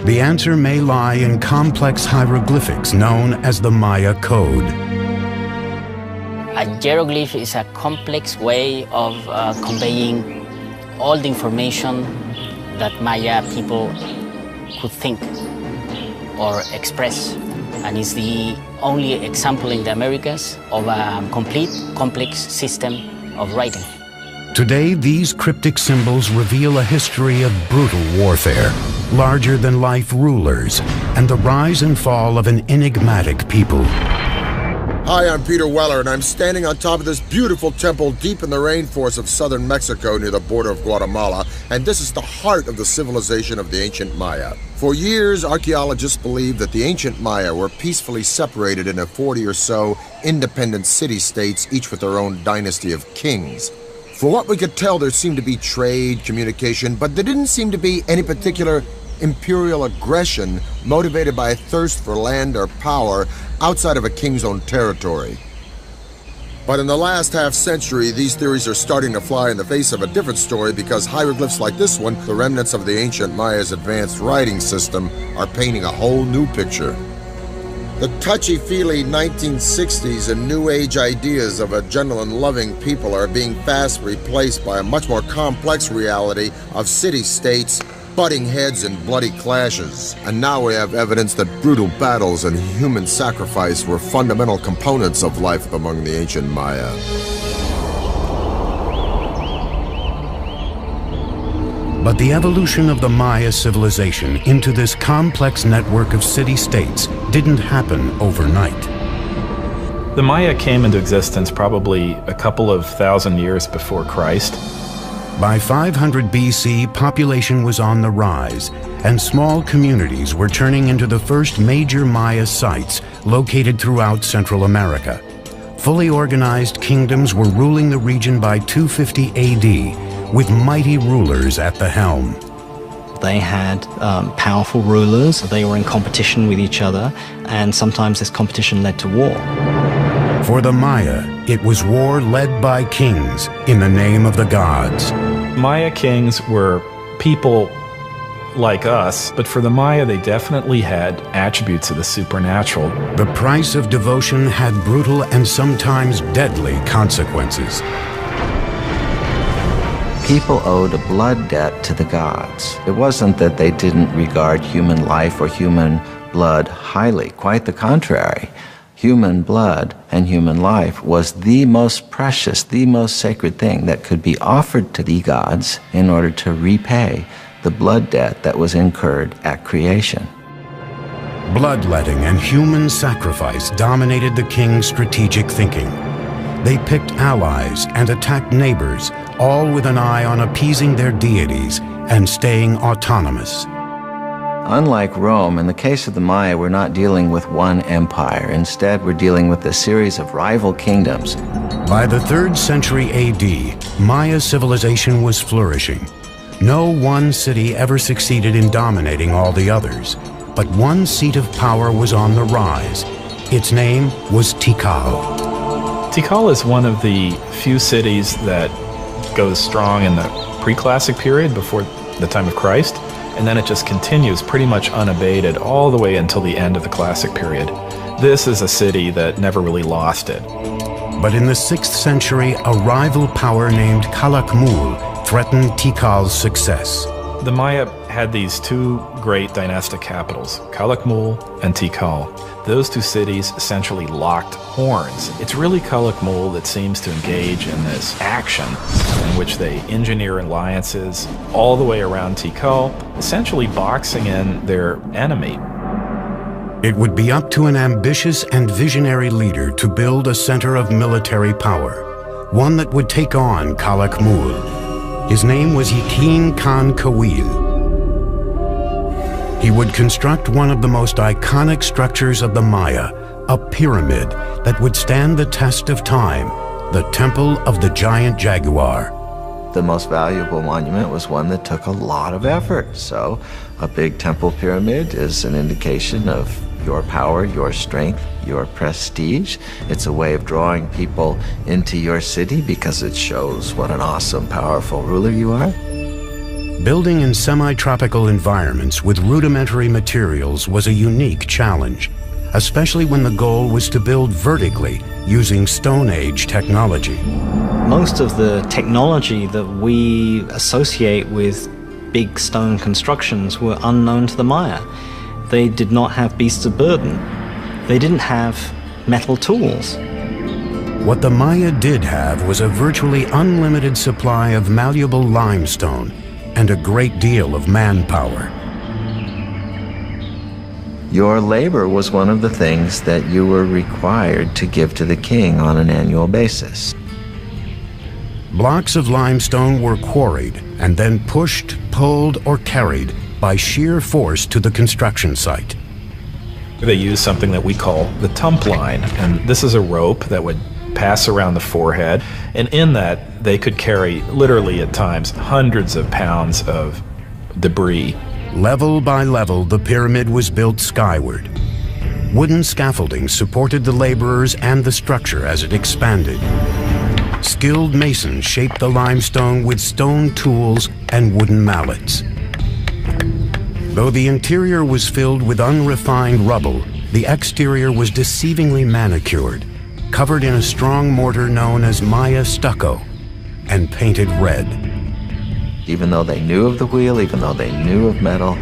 The answer may lie in complex hieroglyphics known as the Maya Code. A hieroglyph is a complex way of conveying all the information that Maya people could think or express, and is the only example in the Americas of a complete, complex system of writing. Today, these cryptic symbols reveal a history of brutal warfare, larger-than-life rulers, and the rise and fall of an enigmatic people. Hi, I'm Peter Weller, and I'm standing on top of this beautiful temple deep in the rainforest of southern Mexico near the border of Guatemala, and this is the heart of the civilization of the ancient Maya. For years, archaeologists believed that the ancient Maya were peacefully separated into 40 or so independent city-states, each with their own dynasty of kings. For what we could tell, there seemed to be trade, communication, but there didn't seem to be any particular imperial aggression motivated by a thirst for land or power outside of a king's own territory. But in the last half-century, these theories are starting to fly in the face of a different story, because hieroglyphs like this one, the remnants of the ancient Maya's advanced writing system, are painting a whole new picture. The touchy-feely 1960s and New Age ideas of a gentle and loving people are being fast replaced by a much more complex reality of city-states, butting heads and bloody clashes. And now we have evidence that brutal battles and human sacrifice were fundamental components of life among the ancient Maya. But the evolution of the Maya civilization into this complex network of city-states didn't happen overnight. The Maya came into existence probably a couple of thousand years before Christ. By 500 BC, population was on the rise, and small communities were turning into the first major Maya sites located throughout Central America. Fully organized kingdoms were ruling the region by 250 AD, with mighty rulers at the helm. They had powerful rulers. They were in competition with each other, and sometimes this competition led to war. For the Maya, it was war led by kings in the name of the gods. Maya kings were people like us, but for the Maya, they definitely had attributes of the supernatural. The price of devotion had brutal and sometimes deadly consequences. People owed a blood debt to the gods. It wasn't that they didn't regard human life or human blood highly. Quite the contrary. Human blood and human life was the most precious, the most sacred thing that could be offered to the gods in order to repay the blood debt that was incurred at creation. Bloodletting and human sacrifice dominated the king's strategic thinking. They picked allies and attacked neighbors, all with an eye on appeasing their deities and staying autonomous. Unlike Rome, in the case of the Maya, we're not dealing with one empire. Instead, we're dealing with a series of rival kingdoms. By the 3rd century AD, Maya civilization was flourishing. No one city ever succeeded in dominating all the others, but one seat of power was on the rise. Its name was Tikal. Tikal is one of the few cities that goes strong in the pre-classic period before the time of Christ, and then it just continues pretty much unabated all the way until the end of the classic period. This is a city that never really lost it. But in the 6th century, a rival power named Calakmul threatened Tikal's success. The Maya had these two great dynastic capitals, Calakmul and Tikal. Those two cities essentially locked horns. It's really Calakmul that seems to engage in this action in which they engineer alliances all the way around Tikal, essentially boxing in their enemy. It would be up to an ambitious and visionary leader to build a center of military power, one that would take on Calakmul. His name was Yakin Khan Kawil. He would construct one of the most iconic structures of the Maya, a pyramid that would stand the test of time, the Temple of the Giant Jaguar. The most valuable monument was one that took a lot of effort. So a big temple pyramid is an indication of your power, your strength, your prestige. It's a way of drawing people into your city because it shows what an awesome, powerful ruler you are. Building in semi-tropical environments with rudimentary materials was a unique challenge, especially when the goal was to build vertically using Stone Age technology. Most of the technology that we associate with big stone constructions were unknown to the Maya. They did not have beasts of burden. They didn't have metal tools. What the Maya did have was a virtually unlimited supply of malleable limestone and a great deal of manpower. Your labor was one of the things that you were required to give to the king on an annual basis. Blocks of limestone were quarried and then pushed, pulled, or carried by sheer force to the construction site. They used something that we call the tump line, and this is a rope that would pass around the forehead, and in that they could carry, literally at times, hundreds of pounds of debris. Level by level, the pyramid was built skyward. Wooden scaffolding supported the laborers and the structure as it expanded. Skilled masons shaped the limestone with stone tools and wooden mallets. Though the interior was filled with unrefined rubble, the exterior was deceivingly manicured, covered in a strong mortar known as Maya stucco, and painted red. Even though they knew of the wheel, even though they knew of metal,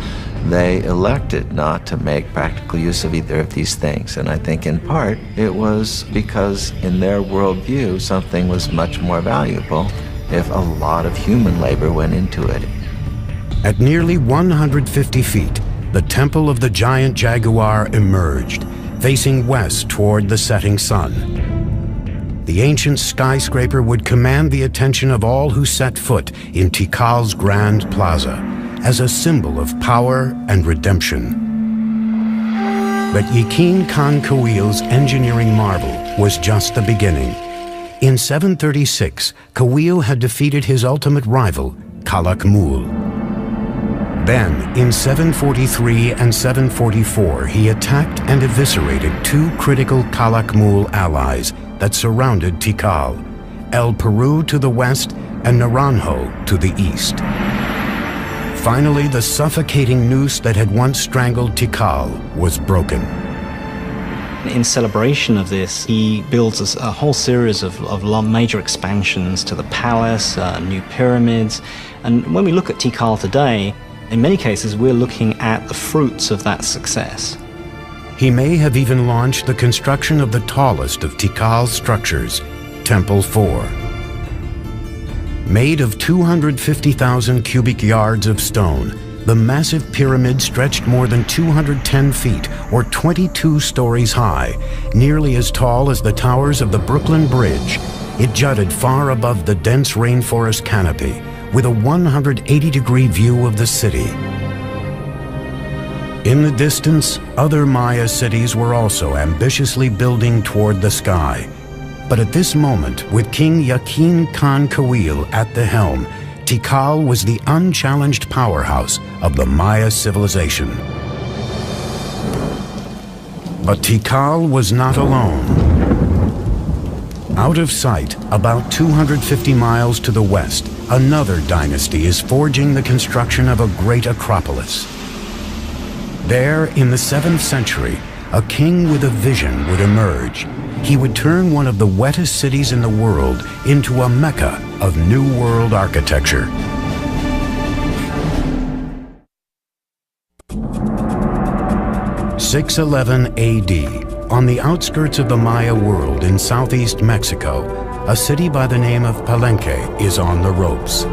they elected not to make practical use of either of these things. And I think in part it was because in their worldview something was much more valuable if a lot of human labor went into it. At nearly 150 feet, the Temple of the Giant Jaguar emerged, facing west toward the setting sun. The ancient skyscraper would command the attention of all who set foot in Tikal's Grand Plaza as a symbol of power and redemption. But Yakin Khan Kawil's engineering marvel was just the beginning. In 736, Kawil had defeated his ultimate rival, Calakmul. Then, in 743 and 744, he attacked and eviscerated two critical Calakmul allies that surrounded Tikal, El Peru to the west and Naranjo to the east. Finally, the suffocating noose that had once strangled Tikal was broken. In celebration of this, he builds a whole series of major expansions to the palace, new pyramids. And when we look at Tikal today, in many cases, we're looking at the fruits of that success. He may have even launched the construction of the tallest of Tikal's structures, Temple 4. Made of 250,000 cubic yards of stone, the massive pyramid stretched more than 210 feet, or 22 stories high, nearly as tall as the towers of the Brooklyn Bridge. It jutted far above the dense rainforest canopy, with a 180-degree view of the city. In the distance, other Maya cities were also ambitiously building toward the sky. But at this moment, with King Yakin Khan Kawil at the helm, Tikal was the unchallenged powerhouse of the Maya civilization. But Tikal was not alone. Out of sight, about 250 miles to the west, another dynasty is forging the construction of a great acropolis. There, in the 7th century, a king with a vision would emerge. He would turn one of the wettest cities in the world into a mecca of New World architecture. 611 AD, on the outskirts of the Maya world in southeast Mexico, a city by the name of Palenque is on the ropes.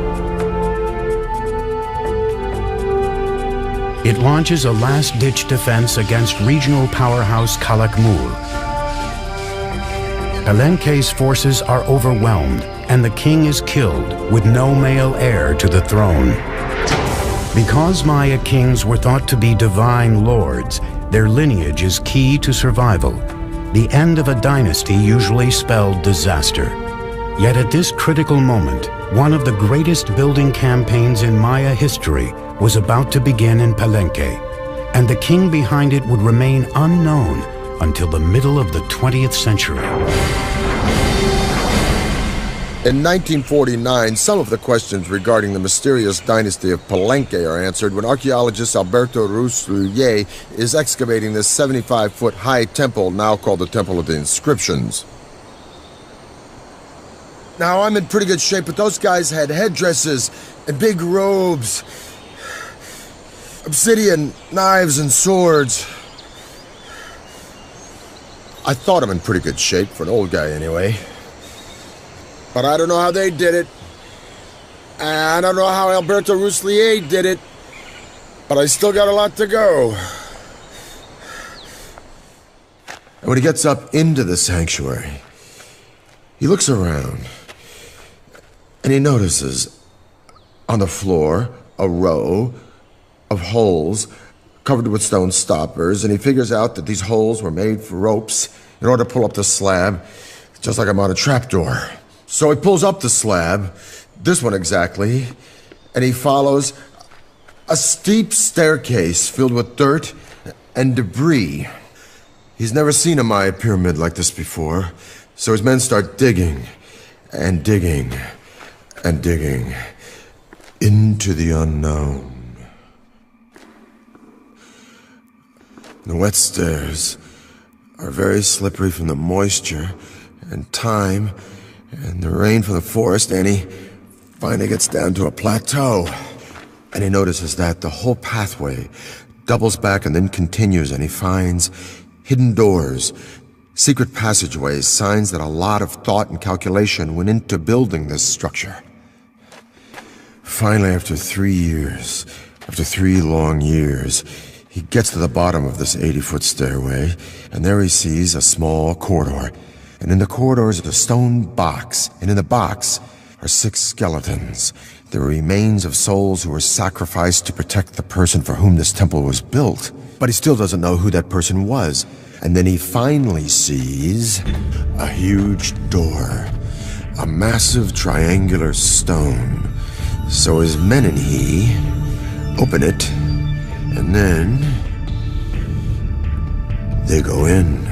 It launches a last-ditch defense against regional powerhouse Calakmul. Palenque's forces are overwhelmed, and the king is killed with no male heir to the throne. Because Maya kings were thought to be divine lords, their lineage is key to survival. The end of a dynasty usually spelled disaster. Yet at this critical moment, one of the greatest building campaigns in Maya history was about to begin in Palenque, and the king behind it would remain unknown until the middle of the 20th century. In 1949, some of the questions regarding the mysterious dynasty of Palenque are answered when archaeologist Alberto Rusluye is excavating this 75-foot-high temple, now called the Temple of the Inscriptions. Now, I'm in pretty good shape, but those guys had headdresses and big robes, obsidian, knives, and swords. I thought I'm in pretty good shape, for an old guy anyway. But I don't know how they did it. I don't know how Alberto Ruslier did it. But I still got a lot to go. And when he gets up into the sanctuary, he looks around. And he notices on the floor a row of holes covered with stone stoppers. And he figures out that these holes were made for ropes in order to pull up the slab, just like I'm on a trapdoor. So he pulls up the slab, this one exactly, and he follows a steep staircase filled with dirt and debris. He's never seen a Maya pyramid like this before, so his men start digging and digging and digging into the unknown. The wet stairs are very slippery from the moisture and time and the rain from the forest, and he finally gets down to a plateau. And he notices that the whole pathway doubles back and then continues, and he finds hidden doors, secret passageways, signs that a lot of thought and calculation went into building this structure. Finally, after 3 long years, he gets to the bottom of this 80-foot stairway, and there he sees a small corridor. And in the corridor is a stone box, and in the box are 6 skeletons, the remains of souls who were sacrificed to protect the person for whom this temple was built. But he still doesn't know who that person was. And then he finally sees a huge door, a massive triangular stone. So his men and he open it, and then they go in.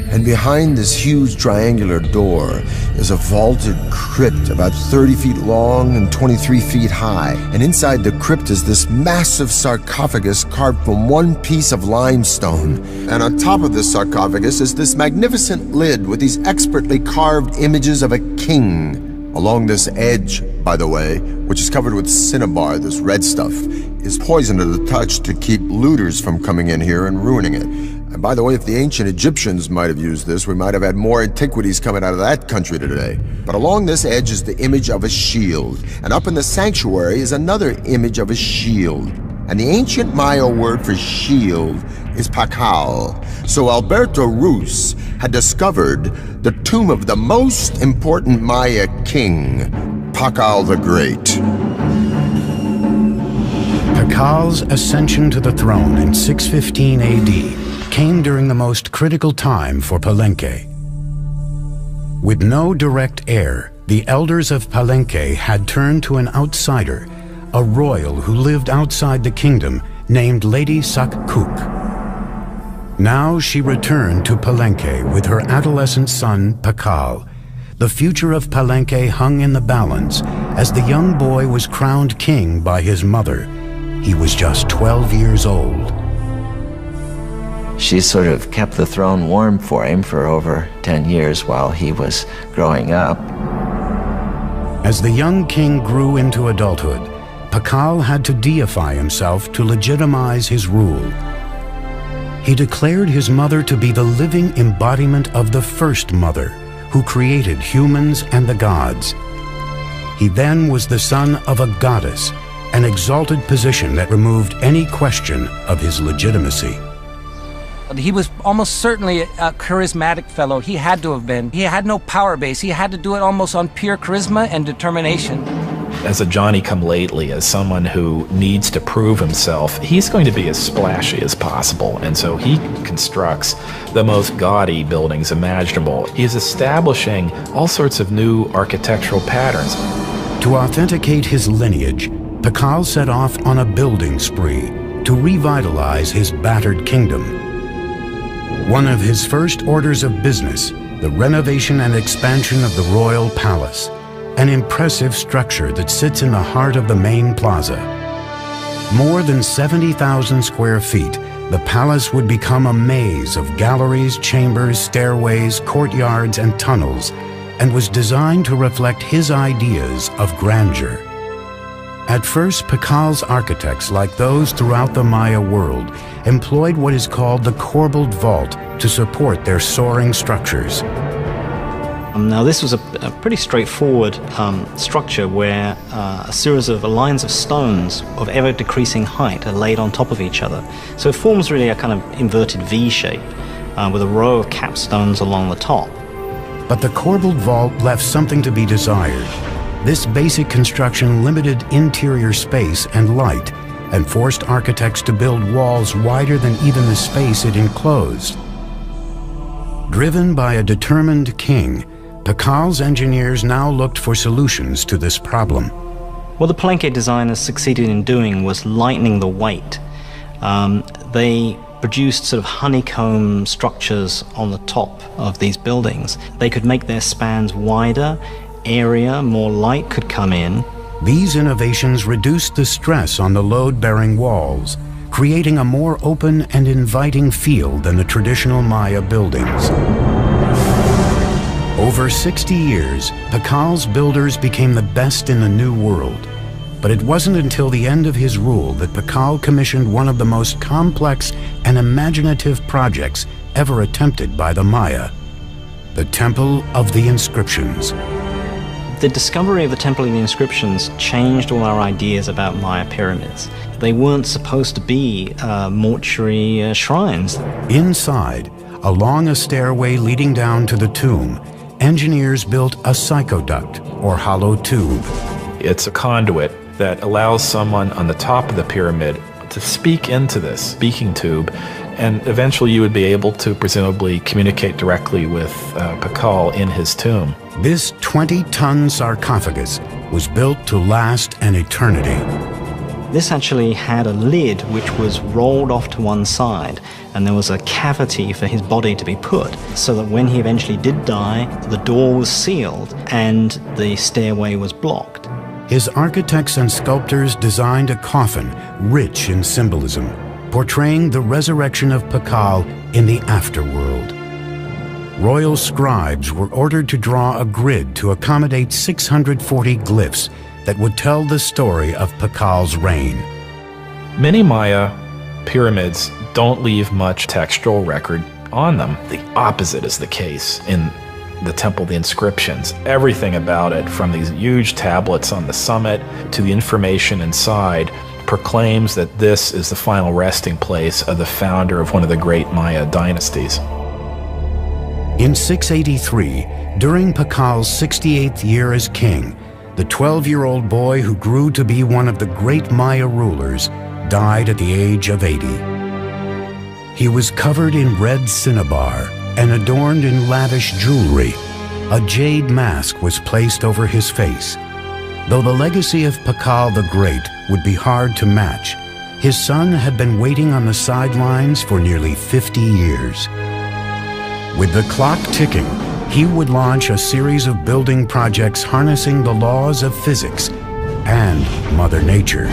And behind this huge triangular door is a vaulted crypt about 30 feet long and 23 feet high. And inside the crypt is this massive sarcophagus carved from one piece of limestone. And on top of this sarcophagus is this magnificent lid with these expertly carved images of a king. Along this edge, by the way, which is covered with cinnabar, this red stuff, is poisoned to the touch to keep looters from coming in here and ruining it. And by the way, if the ancient Egyptians might have used this, we might have had more antiquities coming out of that country today. But along this edge is the image of a shield, and up in the sanctuary is another image of a shield. And the ancient Maya word for shield is pakal. So Alberto Rus had discovered the tomb of the most important Maya king, Pakal the Great. Pakal's ascension to the throne in 615 AD came during the most critical time for Palenque. With no direct heir, the elders of Palenque had turned to an outsider, a royal who lived outside the kingdom named Lady Sakkuk. Now she returned to Palenque with her adolescent son, Pakal. The future of Palenque hung in the balance as the young boy was crowned king by his mother. He was just 12 years old. She sort of kept the throne warm for him for over 10 years while he was growing up. As the young king grew into adulthood, Pakal had to deify himself to legitimize his rule. He declared his mother to be the living embodiment of the first mother, who created humans and the gods. He then was the son of a goddess, an exalted position that removed any question of his legitimacy. He was almost certainly a charismatic fellow. He had to have been. He had no power base. He had to do it almost on pure charisma and determination. As a Johnny-come-lately, as someone who needs to prove himself, he's going to be as splashy as possible, and so he constructs the most gaudy buildings imaginable. He is establishing all sorts of new architectural patterns. To authenticate his lineage, Pakal set off on a building spree to revitalize his battered kingdom. One of his first orders of business, the renovation and expansion of the royal palace, an impressive structure that sits in the heart of the main plaza. More than 70,000 square feet, the palace would become a maze of galleries, chambers, stairways, courtyards, and tunnels, and was designed to reflect his ideas of grandeur. At first, Pakal's architects, like those throughout the Maya world, employed what is called the corbelled vault to support their soaring structures. Now, this was a pretty straightforward structure where a series of lines of stones of ever-decreasing height are laid on top of each other. So it forms really a kind of inverted V shape with a row of capstones along the top. But the corbelled vault left something to be desired. This basic construction limited interior space and light and forced architects to build walls wider than even the space it enclosed. Driven by a determined king, Pakal's engineers now looked for solutions to this problem. What the Palenque designers succeeded in doing was lightening the weight. They produced sort of honeycomb structures on the top of these buildings. They could make their spans wider, airier, more light could come in. These innovations reduced the stress on the load-bearing walls, creating a more open and inviting feel than the traditional Maya buildings. Over 60 years, Pakal's builders became the best in the New World. But it wasn't until the end of his rule that Pakal commissioned one of the most complex and imaginative projects ever attempted by the Maya, the Temple of the Inscriptions. The discovery of the Temple of the Inscriptions changed all our ideas about Maya pyramids. They weren't supposed to be mortuary shrines. Inside, along a stairway leading down to the tomb, engineers built a psychoduct, or hollow tube. It's a conduit that allows someone on the top of the pyramid to speak into this speaking tube, and eventually you would be able to presumably communicate directly with Pakal in his tomb. This 20-ton sarcophagus was built to last an eternity. This actually had a lid which was rolled off to one side, and there was a cavity for his body to be put, so that when he eventually did die, the door was sealed and the stairway was blocked. His architects and sculptors designed a coffin rich in symbolism, portraying the resurrection of Pakal in the afterworld. Royal scribes were ordered to draw a grid to accommodate 640 glyphs that would tell the story of Pakal's reign. Many Maya pyramids don't leave much textual record on them. The opposite is the case in the Temple of the Inscriptions. Everything about it, from these huge tablets on the summit to the information inside, proclaims that this is the final resting place of the founder of one of the great Maya dynasties. In 683, during Pakal's 68th year as king, the 12-year-old boy who grew to be one of the great Maya rulers died at the age of 80. He was covered in red cinnabar and adorned in lavish jewelry. A jade mask was placed over his face. Though the legacy of Pakal the Great would be hard to match, his son had been waiting on the sidelines for nearly 50 years. With the clock ticking, he would launch a series of building projects harnessing the laws of physics and Mother Nature.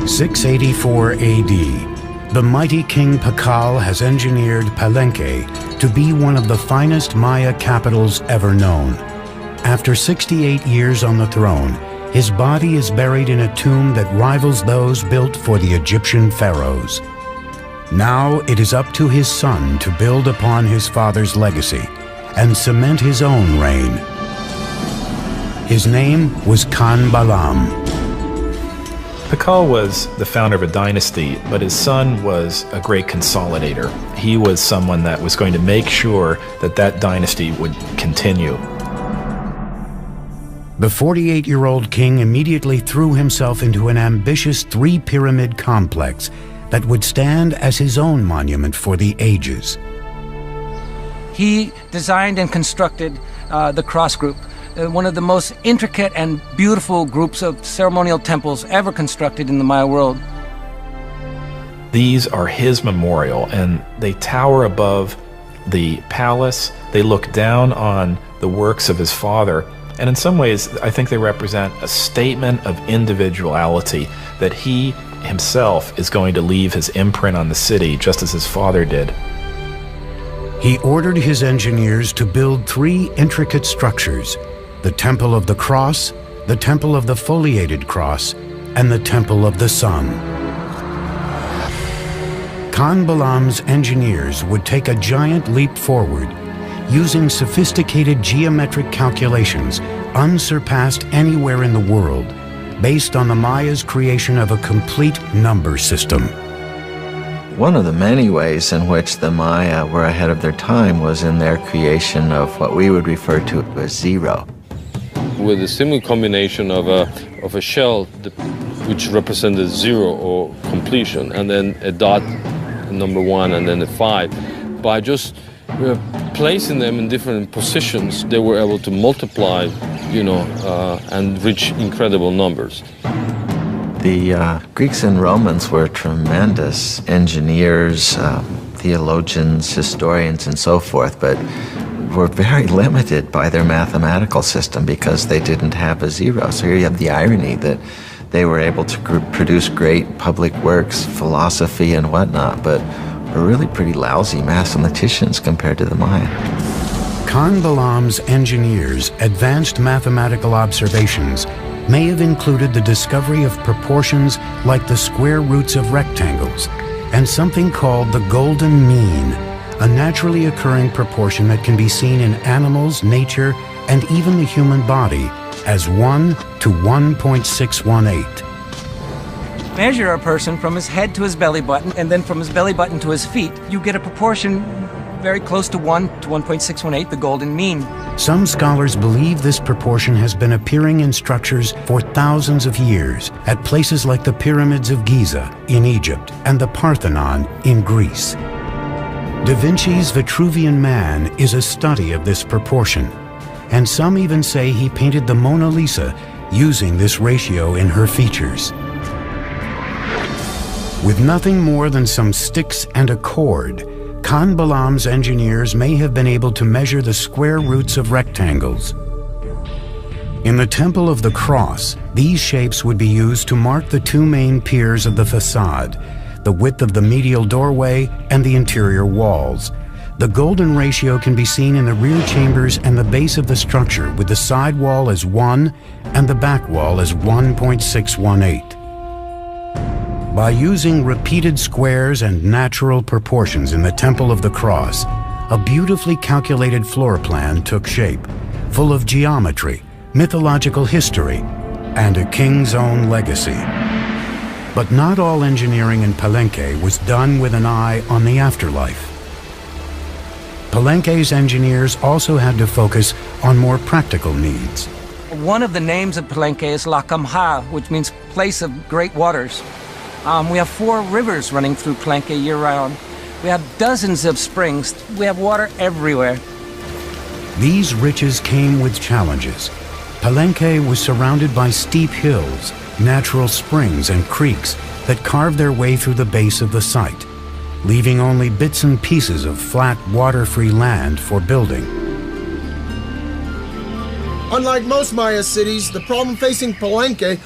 "684 AD, The mighty King Pakal has engineered Palenque to be one of the finest Maya capitals ever known. After 68 years on the throne, his body is buried in a tomb that rivals those built for the Egyptian pharaohs. Now it is up to his son to build upon his father's legacy and cement his own reign. His name was Khan Balam. Pakal was the founder of a dynasty, but his son was a great consolidator. He was someone that was going to make sure that that dynasty would continue. The 48-year-old king immediately threw himself into an ambitious three-pyramid complex that would stand as his own monument for the ages. He designed and constructed the cross group, one of the most intricate and beautiful groups of ceremonial temples ever constructed in the Maya world. These are his memorial, and they tower above the palace. They look down on the works of his father, and in some ways, I think they represent a statement of individuality, that he himself is going to leave his imprint on the city, just as his father did. He ordered his engineers to build three intricate structures: the Temple of the Cross, the Temple of the Foliated Cross, and the Temple of the Sun. Khan Balam's engineers would take a giant leap forward, using sophisticated geometric calculations unsurpassed anywhere in the world, based on the Maya's creation of a complete number system. One of the many ways in which the Maya were ahead of their time was in their creation of what we would refer to as zero. With a simple combination of a shell which represented zero or completion, and then a dot, number one, and then a 5. By just placing them in different positions, they were able to multiply, and reach incredible numbers. The Greeks and Romans were tremendous engineers, theologians, historians, and so forth, but were very limited by their mathematical system because they didn't have a zero. So here you have the irony that they were able to produce great public works, philosophy, and whatnot, but were really pretty lousy mathematicians compared to the Maya. Khan Balam's engineers' advanced mathematical observations may have included the discovery of proportions like the square roots of rectangles and something called the golden mean, a naturally occurring proportion that can be seen in animals, nature, and even the human body as 1 to 1.618. Measure a person from his head to his belly button, and then from his belly button to his feet, you get a proportion very close to 1 to 1.618, the golden mean. Some scholars believe this proportion has been appearing in structures for thousands of years at places like the pyramids of Giza in Egypt and the Parthenon in Greece. Da Vinci's Vitruvian Man is a study of this proportion, and some even say he painted the Mona Lisa using this ratio in her features. With nothing more than some sticks and a cord, Khan Balam's engineers may have been able to measure the square roots of rectangles. In the Temple of the Cross, these shapes would be used to mark the two main piers of the facade, the width of the medial doorway and the interior walls. The golden ratio can be seen in the rear chambers and the base of the structure, with the side wall as 1 and the back wall as 1.618. By using repeated squares and natural proportions in the Temple of the Cross, a beautifully calculated floor plan took shape, full of geometry, mythological history, and a king's own legacy. But not all engineering in Palenque was done with an eye on the afterlife. Palenque's engineers also had to focus on more practical needs. One of the names of Palenque is La Camha, which means place of great waters. We have 4 rivers running through Palenque year-round. We have dozens of springs. We have water everywhere. These riches came with challenges. Palenque was surrounded by steep hills, natural springs and creeks that carved their way through the base of the site, leaving only bits and pieces of flat, water-free land for building. Unlike most Maya cities, the problem facing Palenque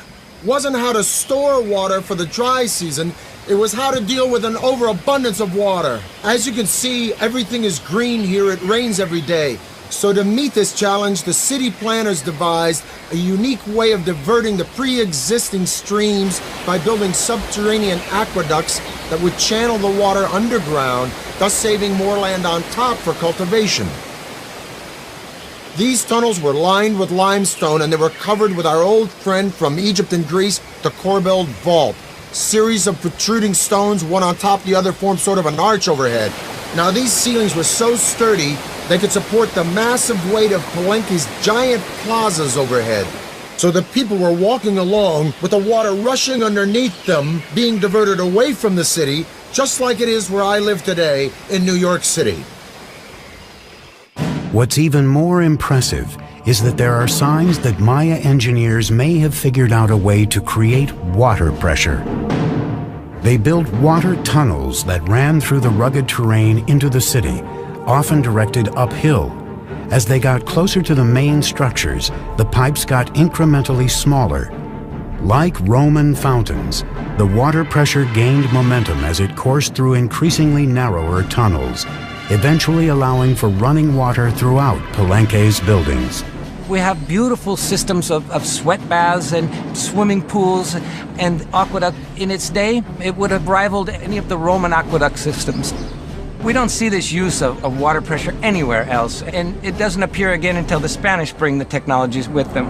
wasn't how to store water for the dry season. It was how to deal with an overabundance of water. As you can see, everything is green here. It rains every day. So to meet this challenge, the city planners devised a unique way of diverting the pre-existing streams by building subterranean aqueducts that would channel the water underground, thus saving more land on top for cultivation. These tunnels were lined with limestone and they were covered with our old friend from Egypt and Greece, the corbelled vault. Series of protruding stones, one on top of the other, formed sort of an arch overhead. Now these ceilings were so sturdy they could support the massive weight of Palenque's giant plazas overhead. So the people were walking along with the water rushing underneath them, being diverted away from the city, just like it is where I live today in New York City. What's even more impressive is that there are signs that Maya engineers may have figured out a way to create water pressure. They built water tunnels that ran through the rugged terrain into the city, often directed uphill. As they got closer to the main structures, the pipes got incrementally smaller. Like Roman fountains, the water pressure gained momentum as it coursed through increasingly narrower tunnels, eventually allowing for running water throughout Palenque's buildings. We have beautiful systems of sweat baths and swimming pools and aqueduct. In its day, it would have rivaled any of the Roman aqueduct systems. We don't see this use of water pressure anywhere else, and it doesn't appear again until the Spanish bring the technologies with them.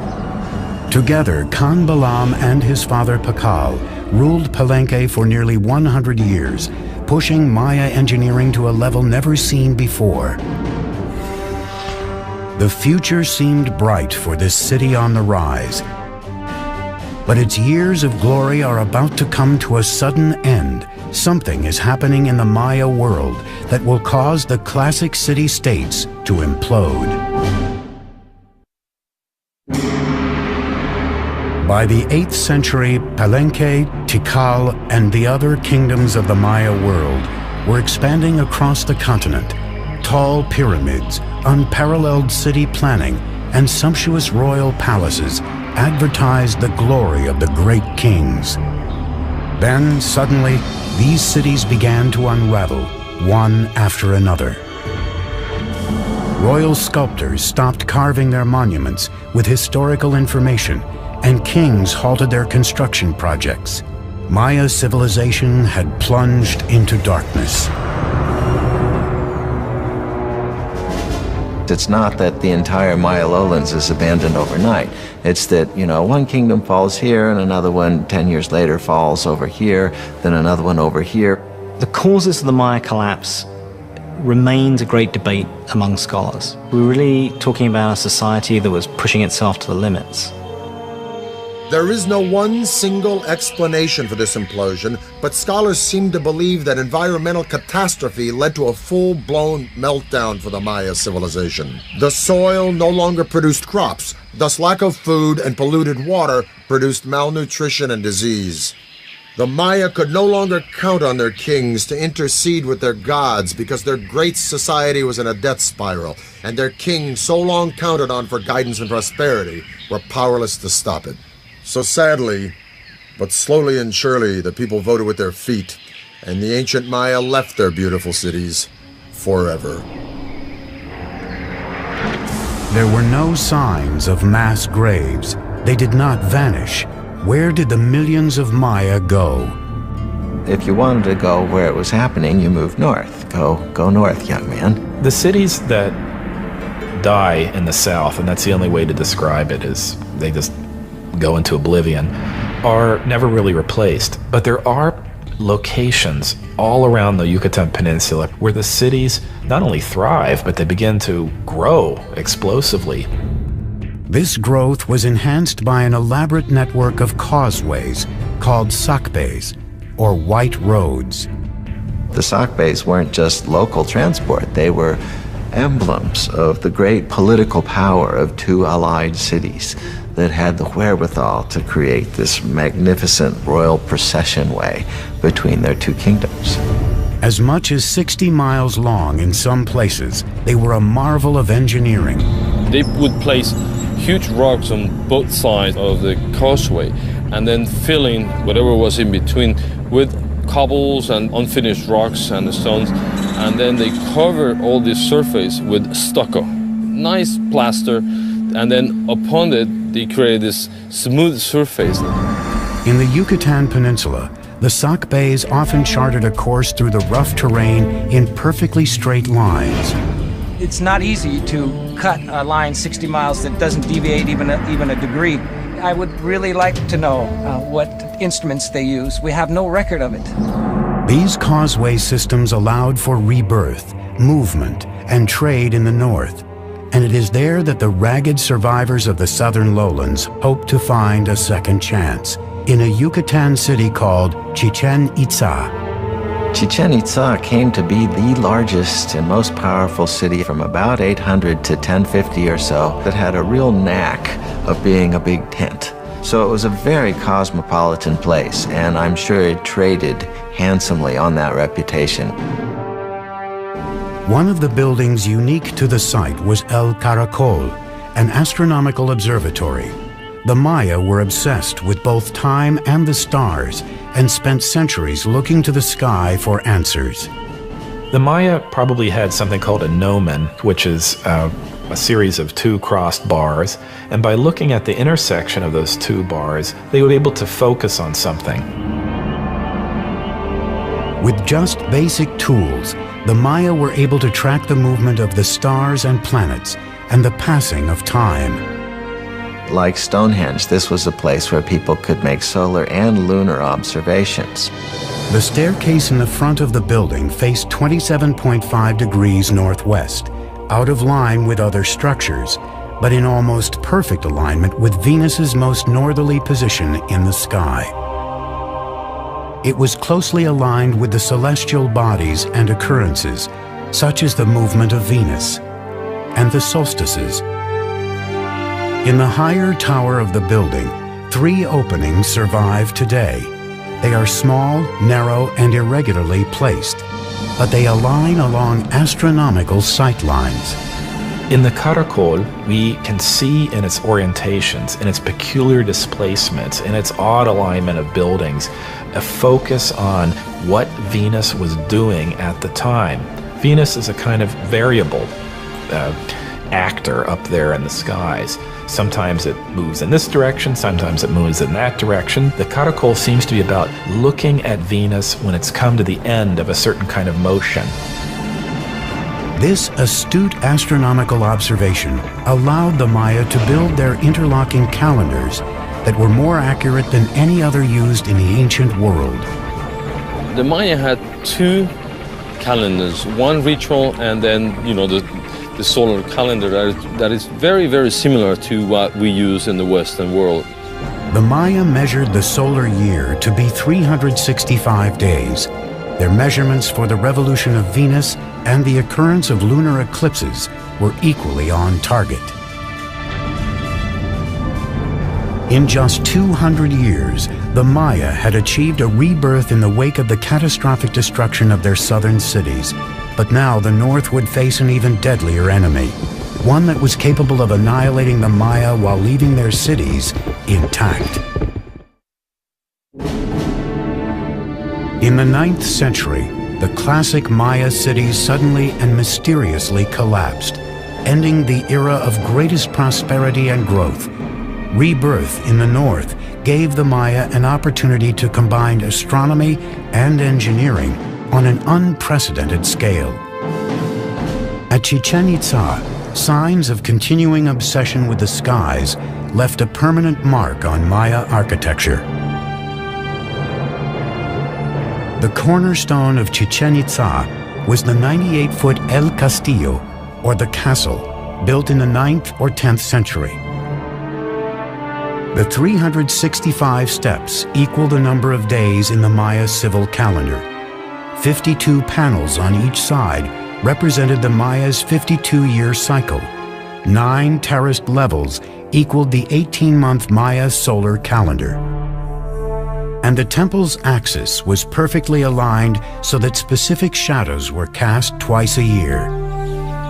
Together, Khan Balam and his father Pakal ruled Palenque for nearly 100 years, pushing Maya engineering to a level never seen before. The future seemed bright for this city on the rise. But its years of glory are about to come to a sudden end. Something is happening in the Maya world that will cause the classic city-states to implode. By the 8th century, Palenque, Tikal, and the other kingdoms of the Maya world were expanding across the continent. Tall pyramids, unparalleled city planning, and sumptuous royal palaces advertised the glory of the great kings. Then, suddenly, these cities began to unravel, one after another. Royal sculptors stopped carving their monuments with historical information, and kings halted their construction projects. Maya civilization had plunged into darkness. It's not that the entire Maya lowlands is abandoned overnight. It's that, one kingdom falls here and another one 10 years later falls over here, then another one over here. The causes of the Maya collapse remains a great debate among scholars. We're really talking about a society that was pushing itself to the limits. There is no one single explanation for this implosion, but scholars seem to believe that environmental catastrophe led to a full-blown meltdown for the Maya civilization. The soil no longer produced crops, thus lack of food and polluted water produced malnutrition and disease. The Maya could no longer count on their kings to intercede with their gods because their great society was in a death spiral, and their kings, so long counted on for guidance and prosperity, were powerless to stop it. So sadly, but slowly and surely, the people voted with their feet, and the ancient Maya left their beautiful cities forever. There were no signs of mass graves. They did not vanish. Where did the millions of Maya go? If you wanted to go where it was happening, you moved north. Go north, young man. The cities that die in the south, and that's the only way to describe it, is they just go into oblivion, are never really replaced. But there are locations all around the Yucatan Peninsula where the cities not only thrive, but they begin to grow explosively. This growth was enhanced by an elaborate network of causeways called sakbes, or white roads. The sakbes weren't just local transport, they were emblems of the great political power of two allied cities that had the wherewithal to create this magnificent royal procession way between their two kingdoms. As much as 60 miles long in some places, they were a marvel of engineering. They would place huge rocks on both sides of the causeway and then filling whatever was in between with cobbles and unfinished rocks and stones, and then they cover all this surface with stucco, nice plaster, and then upon it they create this smooth surface. In the Yucatan Peninsula, the Sac Bays often charted a course through the rough terrain in perfectly straight lines. It's not easy to cut a line 60 miles that doesn't deviate even a degree. I would really like to know what instruments they use. We have no record of it. These causeway systems allowed for rebirth, movement, and trade in the north, and it is there that the ragged survivors of the southern lowlands hope to find a second chance, in a Yucatan city called Chichen Itza. Chichen Itza came to be the largest and most powerful city from about 800 to 1050 or so that had a real knack of being a big tent. So it was a very cosmopolitan place, and I'm sure it traded handsomely on that reputation. One of the buildings unique to the site was El Caracol, an astronomical observatory. The Maya were obsessed with both time and the stars and spent centuries looking to the sky for answers. The Maya probably had something called a gnomon, which is a series of two crossed bars, and by looking at the intersection of those two bars, they would be able to focus on something. With just basic tools, the Maya were able to track the movement of the stars and planets and the passing of time. Like Stonehenge, this was a place where people could make solar and lunar observations. The staircase in the front of the building faced 27.5 degrees northwest, out of line with other structures, but in almost perfect alignment with Venus's most northerly position in the sky. It was closely aligned with the celestial bodies and occurrences, such as the movement of Venus and the solstices. In the higher tower of the building, 3 openings survive today. They are small, narrow, and irregularly placed, but they align along astronomical sight lines. In the Caracol, we can see in its orientations, in its peculiar displacements, in its odd alignment of buildings, a focus on what Venus was doing at the time. Venus is a kind of variable actor up there in the skies. Sometimes it moves in this direction, sometimes it moves in that direction. The Caracol seems to be about looking at Venus when it's come to the end of a certain kind of motion. This astute astronomical observation allowed the Maya to build their interlocking calendars that were more accurate than any other used in the ancient world. The Maya had 2 calendars, one ritual and then, the solar calendar that is very, very similar to what we use in the Western world. The Maya measured the solar year to be 365 days. Their measurements for the revolution of Venus and the occurrence of lunar eclipses were equally on target. In just 200 years, the Maya had achieved a rebirth in the wake of the catastrophic destruction of their southern cities. But now the North would face an even deadlier enemy, one that was capable of annihilating the Maya while leaving their cities intact. In the 9th century, the classic Maya cities suddenly and mysteriously collapsed, ending the era of greatest prosperity and growth. Rebirth in the North gave the Maya an opportunity to combine astronomy and engineering on an unprecedented scale. At Chichen Itza, signs of continuing obsession with the skies left a permanent mark on Maya architecture. The cornerstone of Chichen Itza was the 98-foot El Castillo, or the castle, built in the 9th or 10th century. The 365 steps equal the number of days in the Maya civil calendar. 52 panels on each side represented the Maya's 52-year cycle. 9 terraced levels equaled the 18-month Maya solar calendar. And the temple's axis was perfectly aligned so that specific shadows were cast twice a year.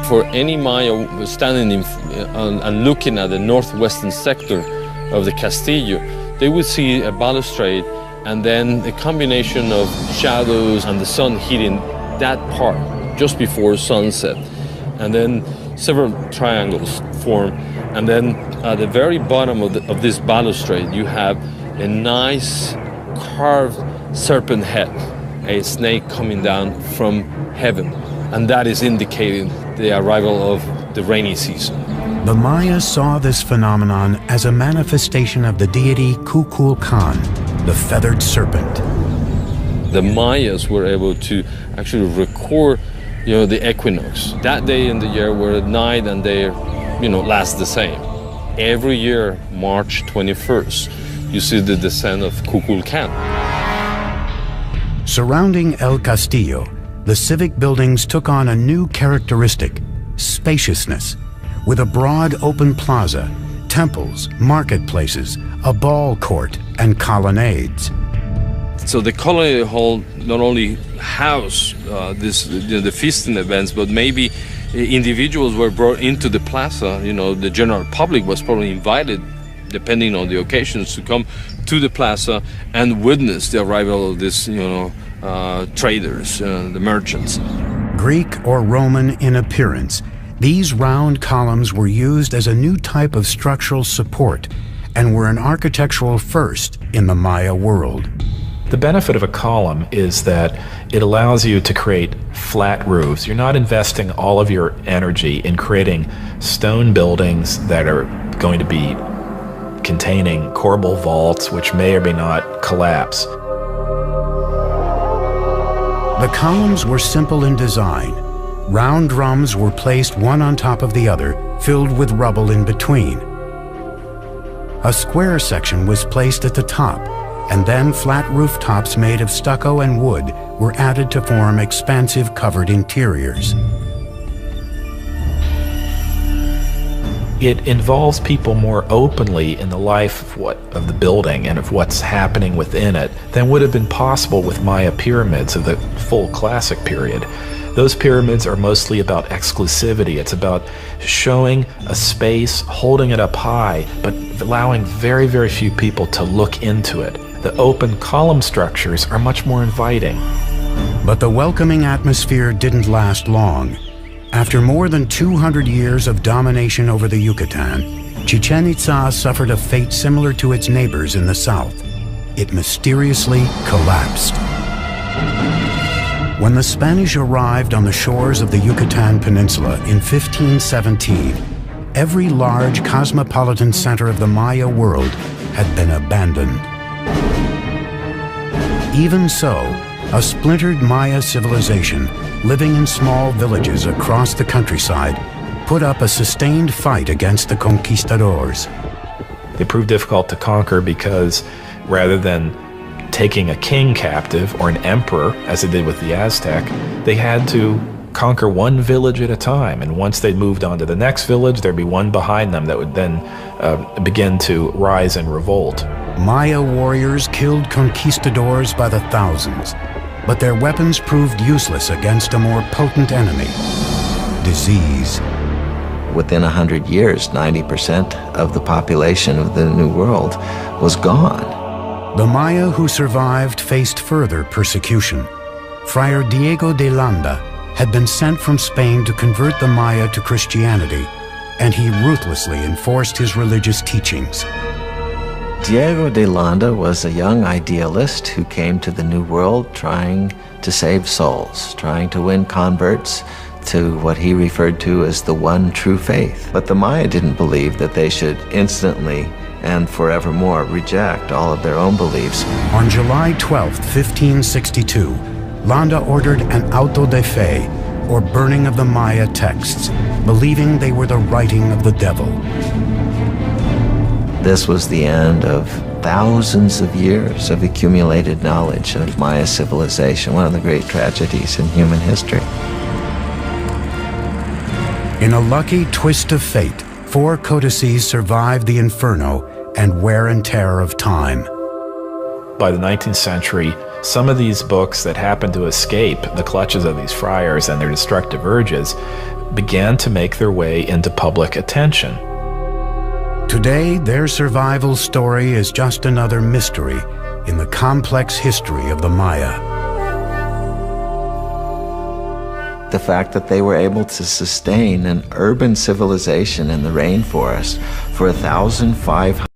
For any Maya standing and looking at the northwestern sector of the Castillo, they would see a balustrade and then a combination of shadows and the sun hitting that part just before sunset. And then several triangles form, and then at the very bottom of this balustrade you have a nice carved serpent head, a snake coming down from heaven, and that is indicating the arrival of the rainy season. The Maya saw this phenomenon as a manifestation of the deity Kukulkan, the feathered serpent. The Mayas were able to actually record, the equinox. That day in the year where night and day, last the same. Every year, March 21st, you see the descent of Kukulkan. Surrounding El Castillo, the civic buildings took on a new characteristic: spaciousness, with a broad open plaza, temples, marketplaces, a ball court, and colonnades. So the colony hall not only housed the feasting events, but maybe individuals were brought into the plaza. The general public was probably invited, depending on the occasions, to come to the plaza and witness the arrival of this, traders, the merchants. Greek or Roman in appearance, these round columns were used as a new type of structural support and were an architectural first in the Maya world. The benefit of a column is that it allows you to create flat roofs. You're not investing all of your energy in creating stone buildings that are going to be containing corbel vaults, which may or may not collapse. The columns were simple in design. Round drums were placed one on top of the other, filled with rubble in between. A square section was placed at the top, and then flat rooftops made of stucco and wood were added to form expansive covered interiors. It involves people more openly in the life of the building and of what's happening within it than would have been possible with Maya pyramids of the full classic period. Those pyramids are mostly about exclusivity. It's about showing a space, holding it up high, but allowing very, very few people to look into it. The open column structures are much more inviting. But the welcoming atmosphere didn't last long. After more than 200 years of domination over the Yucatan, Chichen Itza suffered a fate similar to its neighbors in the south. It mysteriously collapsed. When the Spanish arrived on the shores of the Yucatan Peninsula in 1517, every large cosmopolitan center of the Maya world had been abandoned. Even so, a splintered Maya civilization, living in small villages across the countryside, put up a sustained fight against the conquistadors. They proved difficult to conquer because rather than taking a king captive or an emperor, as they did with the Aztec, they had to conquer one village at a time. And once they moved on to the next village, there'd be one behind them that would then begin to rise in revolt. Maya warriors killed conquistadors by the thousands, but their weapons proved useless against a more potent enemy: disease. Within 100 years, 90% of the population of the New World was gone. The Maya who survived faced further persecution. Friar Diego de Landa had been sent from Spain to convert the Maya to Christianity, and he ruthlessly enforced his religious teachings. Diego de Landa was a young idealist who came to the New World trying to save souls, trying to win converts to what he referred to as the one true faith. But the Maya didn't believe that they should instantly and forevermore reject all of their own beliefs. On July 12, 1562, Landa ordered an auto de fe, or burning of the Maya texts, believing they were the writing of the devil. This was the end of thousands of years of accumulated knowledge of Maya civilization, one of the great tragedies in human history. In a lucky twist of fate, 4 codices survived the inferno and wear and tear of time. By the 19th century, some of these books that happened to escape the clutches of these friars and their destructive urges began to make their way into public attention. Today, their survival story is just another mystery, in the complex history of the Maya. The fact that they were able to sustain an urban civilization in the rainforest for 1,500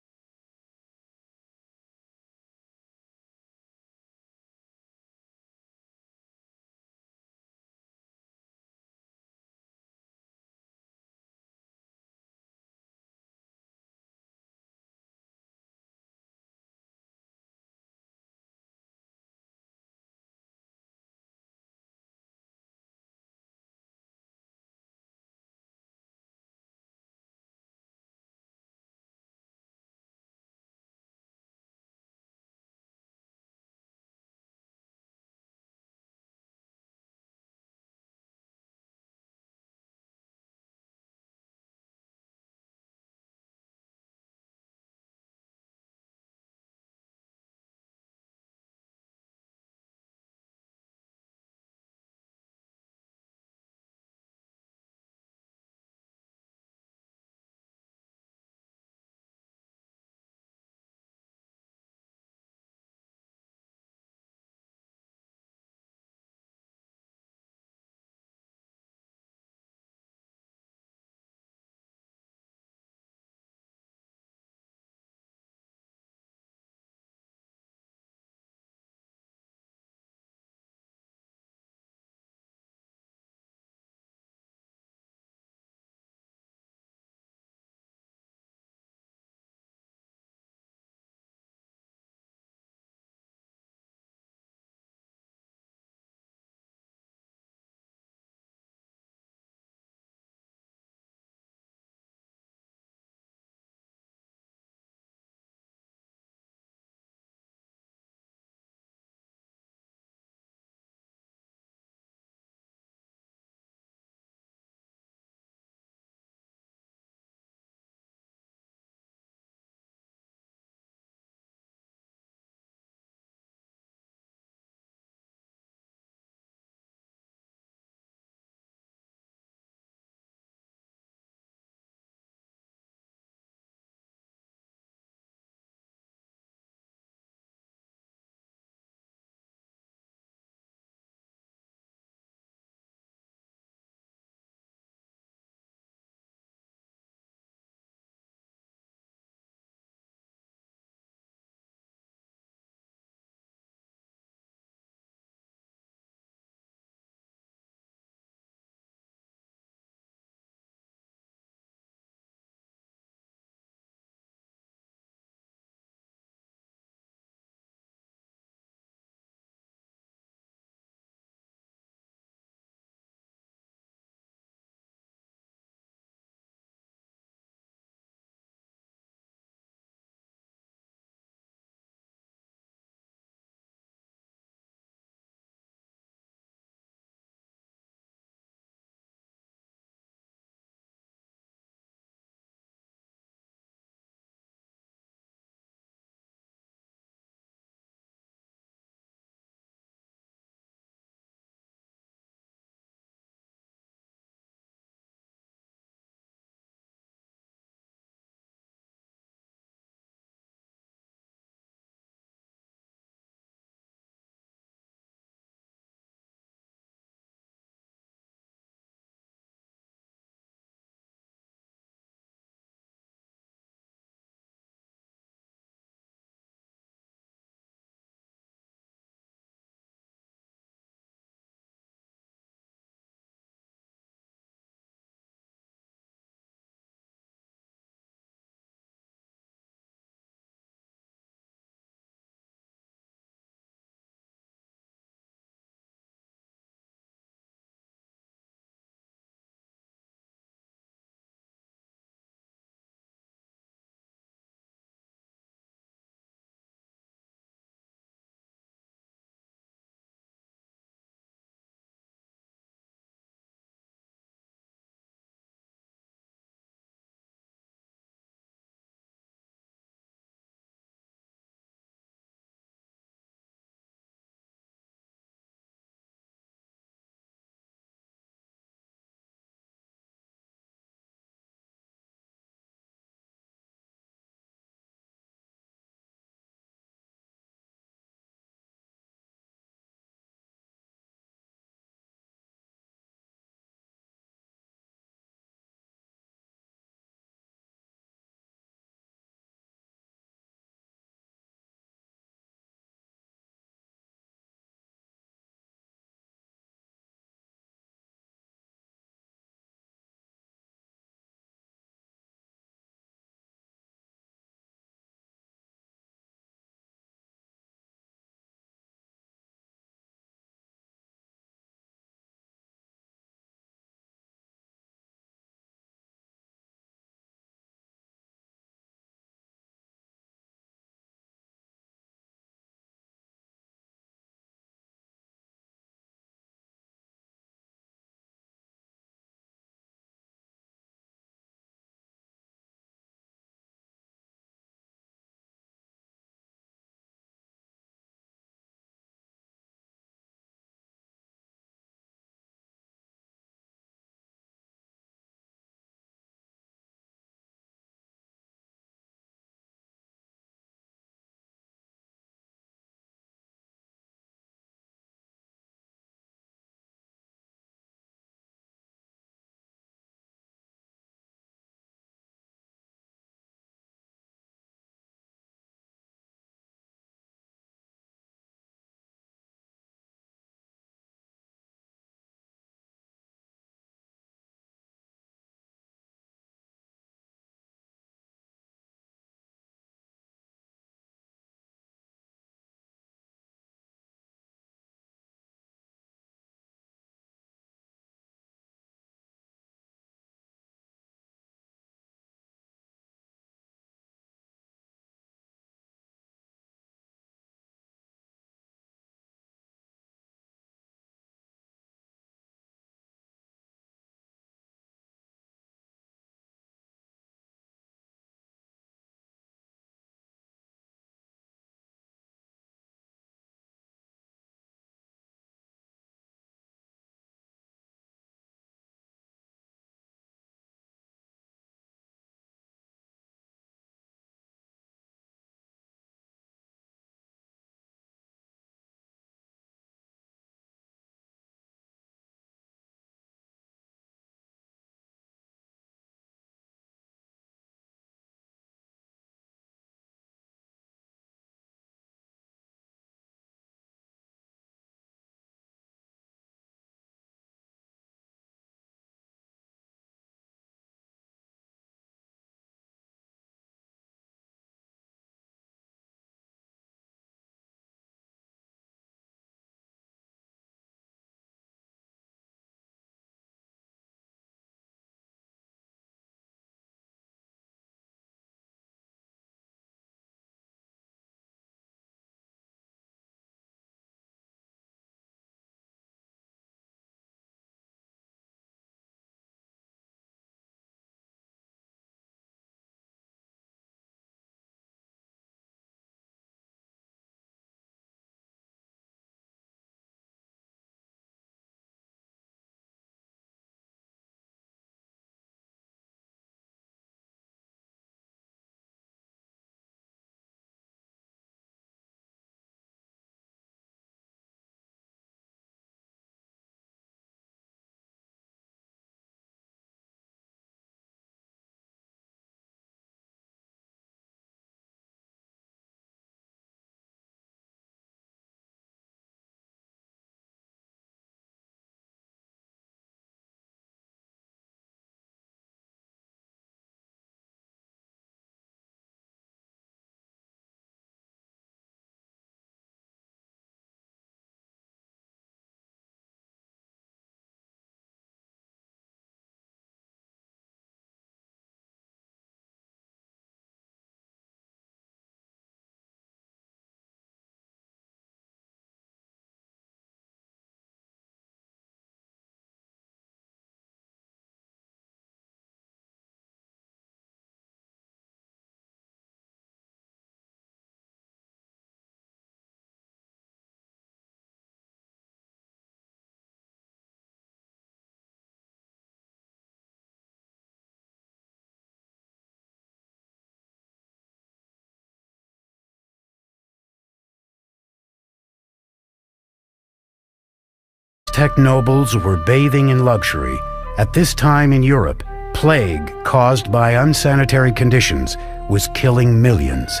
Aztec nobles were bathing in luxury, at this time in Europe, plague caused by unsanitary conditions was killing millions.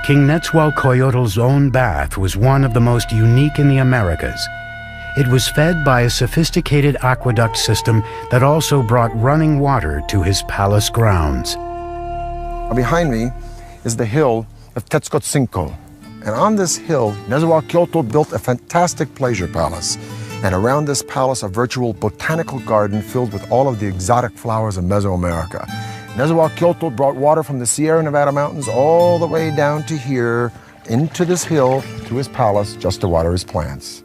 King Netzahualcoyotl's own bath was one of the most unique in the Americas. It was fed by a sophisticated aqueduct system that also brought running water to his palace grounds. Behind me is the hill of Thingkung. And on this hill, Netzahualcoyotl built a fantastic pleasure palace. And around this palace, a virtual botanical garden filled with all of the exotic flowers of Mesoamerica. Netzahualcoyotl brought water from the Sierra Nevada mountains all the way down to here, into this hill, to his palace, just to water his plants.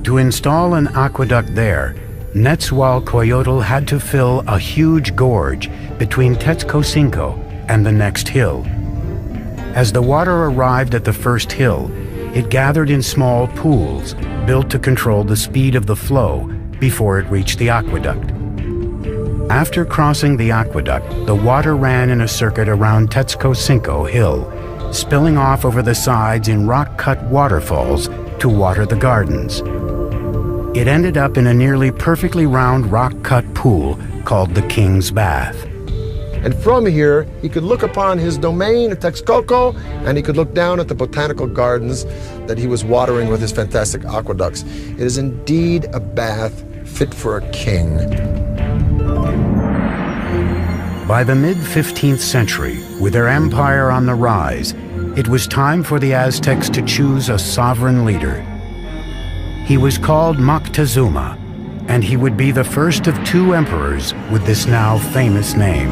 To install an aqueduct there, Netzahualcoyotl had to fill a huge gorge between Thingkung and the next hill. As the water arrived at the first hill, it gathered in small pools built to control the speed of the flow before it reached the aqueduct. After crossing the aqueduct, the water ran in a circuit around Thingkung Hill, spilling off over the sides in rock-cut waterfalls to water the gardens. It ended up in a nearly perfectly round rock-cut pool called the King's Bath. And from here, he could look upon his domain at Texcoco, and he could look down at the botanical gardens that he was watering with his fantastic aqueducts. It is indeed a bath fit for a king. By the mid-15th century, with their empire on the rise, it was time for the Aztecs to choose a sovereign leader. He was called Moctezuma, and he would be the first of two emperors with this now famous name.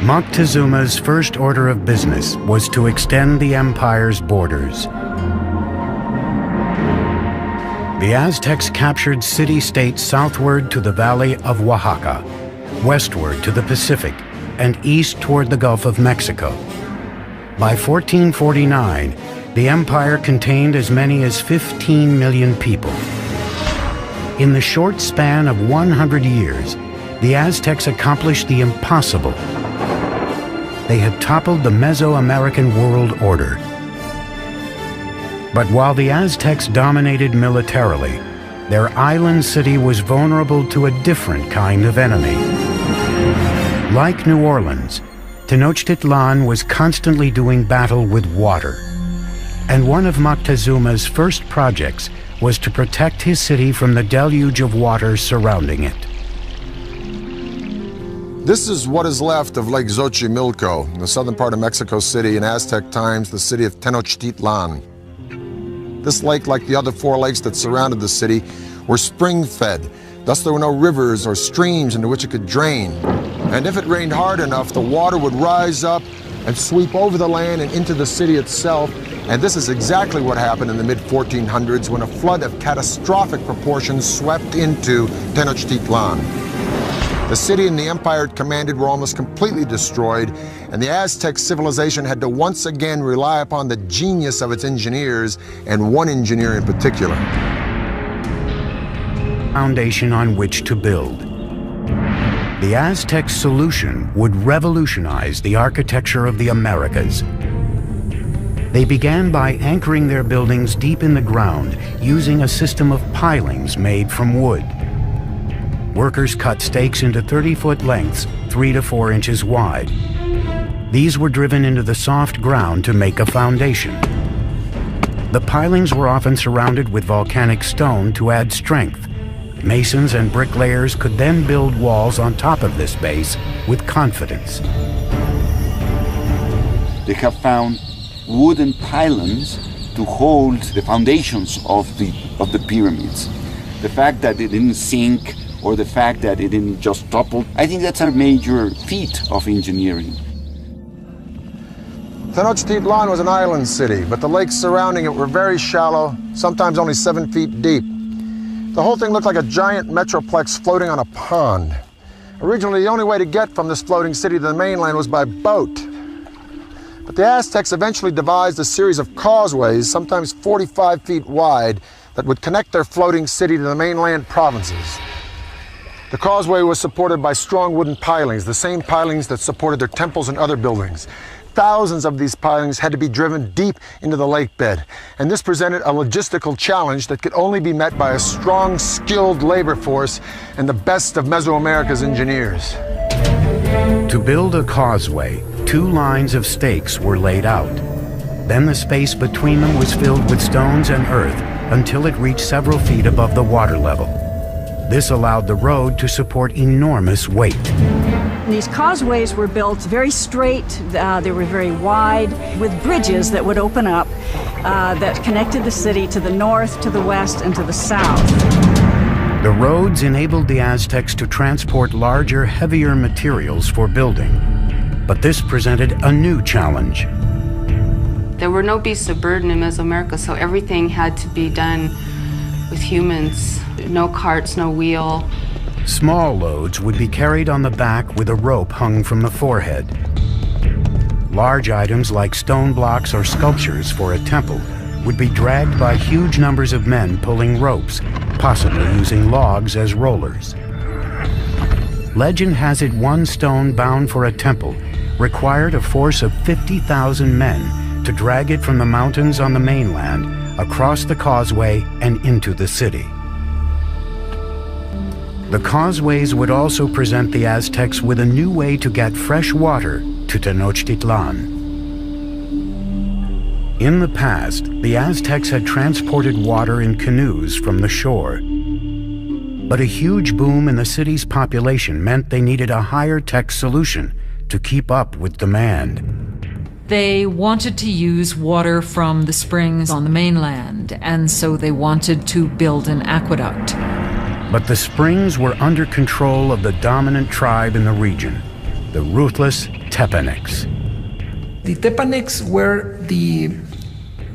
Moctezuma's first order of business was to extend the empire's borders. The Aztecs captured city-states southward to the valley of Oaxaca, westward to the Pacific, and east toward the Gulf of Mexico. By 1449, the empire contained as many as 15 million people. In the short span of 100 years, the Aztecs accomplished the impossible. They had toppled the Mesoamerican world order. But while the Aztecs dominated militarily, their island city was vulnerable to a different kind of enemy. Like New Orleans, Tenochtitlan was constantly doing battle with water. And one of Moctezuma's first projects was to protect his city from the deluge of water surrounding it. This is what is left of Lake Xochimilco, in the southern part of Mexico City, in Aztec times, the city of Tenochtitlan. This lake, like the other four lakes that surrounded the city, were spring-fed. Thus there were no rivers or streams into which it could drain. And if it rained hard enough, the water would rise up and sweep over the land and into the city itself. And this is exactly what happened in the mid-1400s when a flood of catastrophic proportions swept into Tenochtitlan. The city and the empire it commanded were almost completely destroyed, and the Aztec civilization had to once again rely upon the genius of its engineers, and one engineer in particular. Foundation on which to build. The Aztec solution would revolutionize the architecture of the Americas. They began by anchoring their buildings deep in the ground using a system of pilings made from wood. Workers cut stakes into 30-foot lengths, 3 to 4 inches wide. These were driven into the soft ground to make a foundation. The pilings were often surrounded with volcanic stone to add strength. Masons and bricklayers could then build walls on top of this base with confidence. They have found wooden pylons to hold the foundations of the pyramids. The fact that it didn't sink or the fact that it didn't just topple, I think that's a major feat of engineering. Tenochtitlan was an island city, but the lakes surrounding it were very shallow, sometimes only 7 feet deep. The whole thing looked like a giant metroplex floating on a pond. Originally, the only way to get from this floating city to the mainland was by boat. But the Aztecs eventually devised a series of causeways, sometimes 45 feet wide, that would connect their floating city to the mainland provinces. The causeway was supported by strong wooden pilings, the same pilings that supported their temples and other buildings. thousands of these pilings had to be driven deep into the lake bed. And this presented a logistical challenge that could only be met by a strong, skilled labor force and the best of Mesoamerica's engineers. To build a causeway, 2 lines of stakes were laid out. Then the space between them was filled with stones and earth until it reached several feet above the water level. This allowed the road to support enormous weight. These causeways were built very straight, they were very wide, with bridges that would open up that connected the city to the north, to the west, and to the south. The roads enabled the Aztecs to transport larger, heavier materials for building. But this presented a new challenge. There were no beasts of burden in Mesoamerica, so everything had to be done with humans. No carts, no wheel. Small loads would be carried on the back with a rope hung from the forehead. Large items like stone blocks or sculptures for a temple would be dragged by huge numbers of men pulling ropes, possibly using logs as rollers. Legend has it one stone bound for a temple required a force of 50,000 men to drag it from the mountains on the mainland across the causeway and into the city. The causeways would also present the Aztecs with a new way to get fresh water to Tenochtitlan. In the past, the Aztecs had transported water in canoes from the shore. But a huge boom in the city's population meant they needed a higher-tech solution to keep up with demand. They wanted to use water from the springs on the mainland, and so they wanted to build an aqueduct. But the springs were under control of the dominant tribe in the region, the ruthless Tepanecs. The Tepanecs were the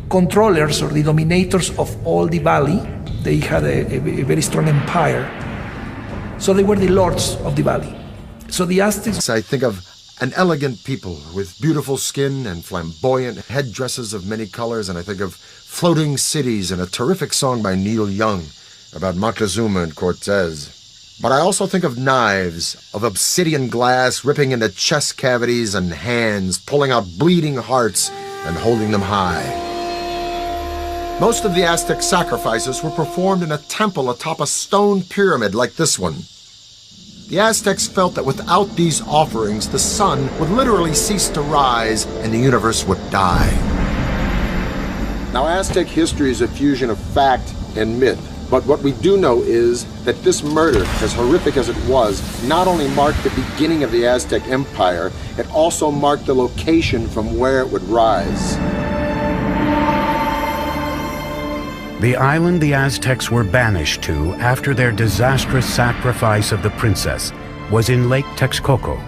controllers or the dominators of all the valley. They had a very strong empire. So they were the lords of the valley. So the Aztecs... I think of an elegant people with beautiful skin and flamboyant headdresses of many colors, and I think of floating cities and a terrific song by Neil Young about Moctezuma and Cortez. But I also think of knives, of obsidian glass ripping into chest cavities and hands, pulling out bleeding hearts and holding them high. Most of the Aztec sacrifices were performed in a temple atop a stone pyramid like this one. The Aztecs felt that without these offerings, the sun would literally cease to rise and the universe would die. Now, Aztec history is a fusion of fact and myth. But what we do know is that this murder, as horrific as it was, not only marked the beginning of the Aztec Empire, it also marked the location from where it would rise. The island the Aztecs were banished to after their disastrous sacrifice of the princess was in Lake Texcoco,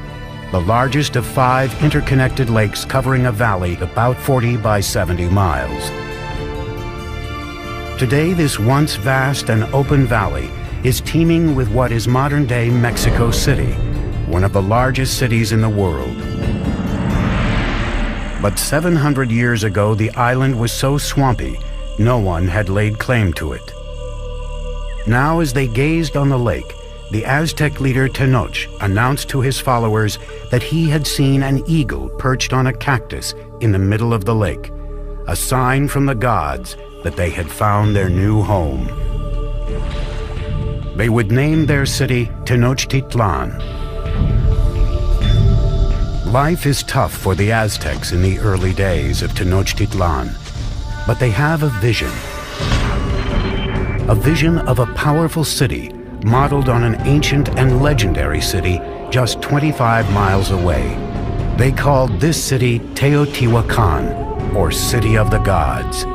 the largest of 5 interconnected lakes covering a valley about 40 by 70 miles. Today, this once vast and open valley is teeming with what is modern-day Mexico City, one of the largest cities in the world. But 700 years ago, the island was so swampy, no one had laid claim to it. Now, as they gazed on the lake, the Aztec leader Tenoch announced to his followers that he had seen an eagle perched on a cactus in the middle of the lake, a sign from the gods that they had found their new home. They would name their city Tenochtitlan. Life is tough for the Aztecs in the early days of Tenochtitlan, but they have a vision of a powerful city modeled on an ancient and legendary city just 25 miles away. They called this city Teotihuacan, or City of the Gods.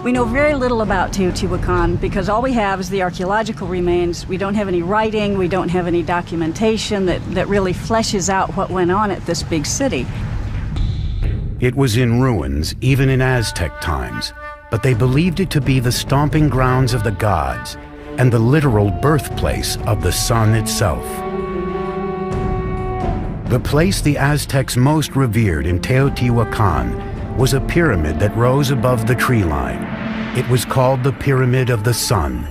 We know very little about Teotihuacan because all we have is the archaeological remains. We don't have any writing, we don't have any documentation that really fleshes out what went on at this big city. It was in ruins, even in Aztec times, but they believed it to be the stomping grounds of the gods and the literal birthplace of the sun itself. The place the Aztecs most revered in Teotihuacan was a pyramid that rose above the tree line. It was called the Pyramid of the Sun.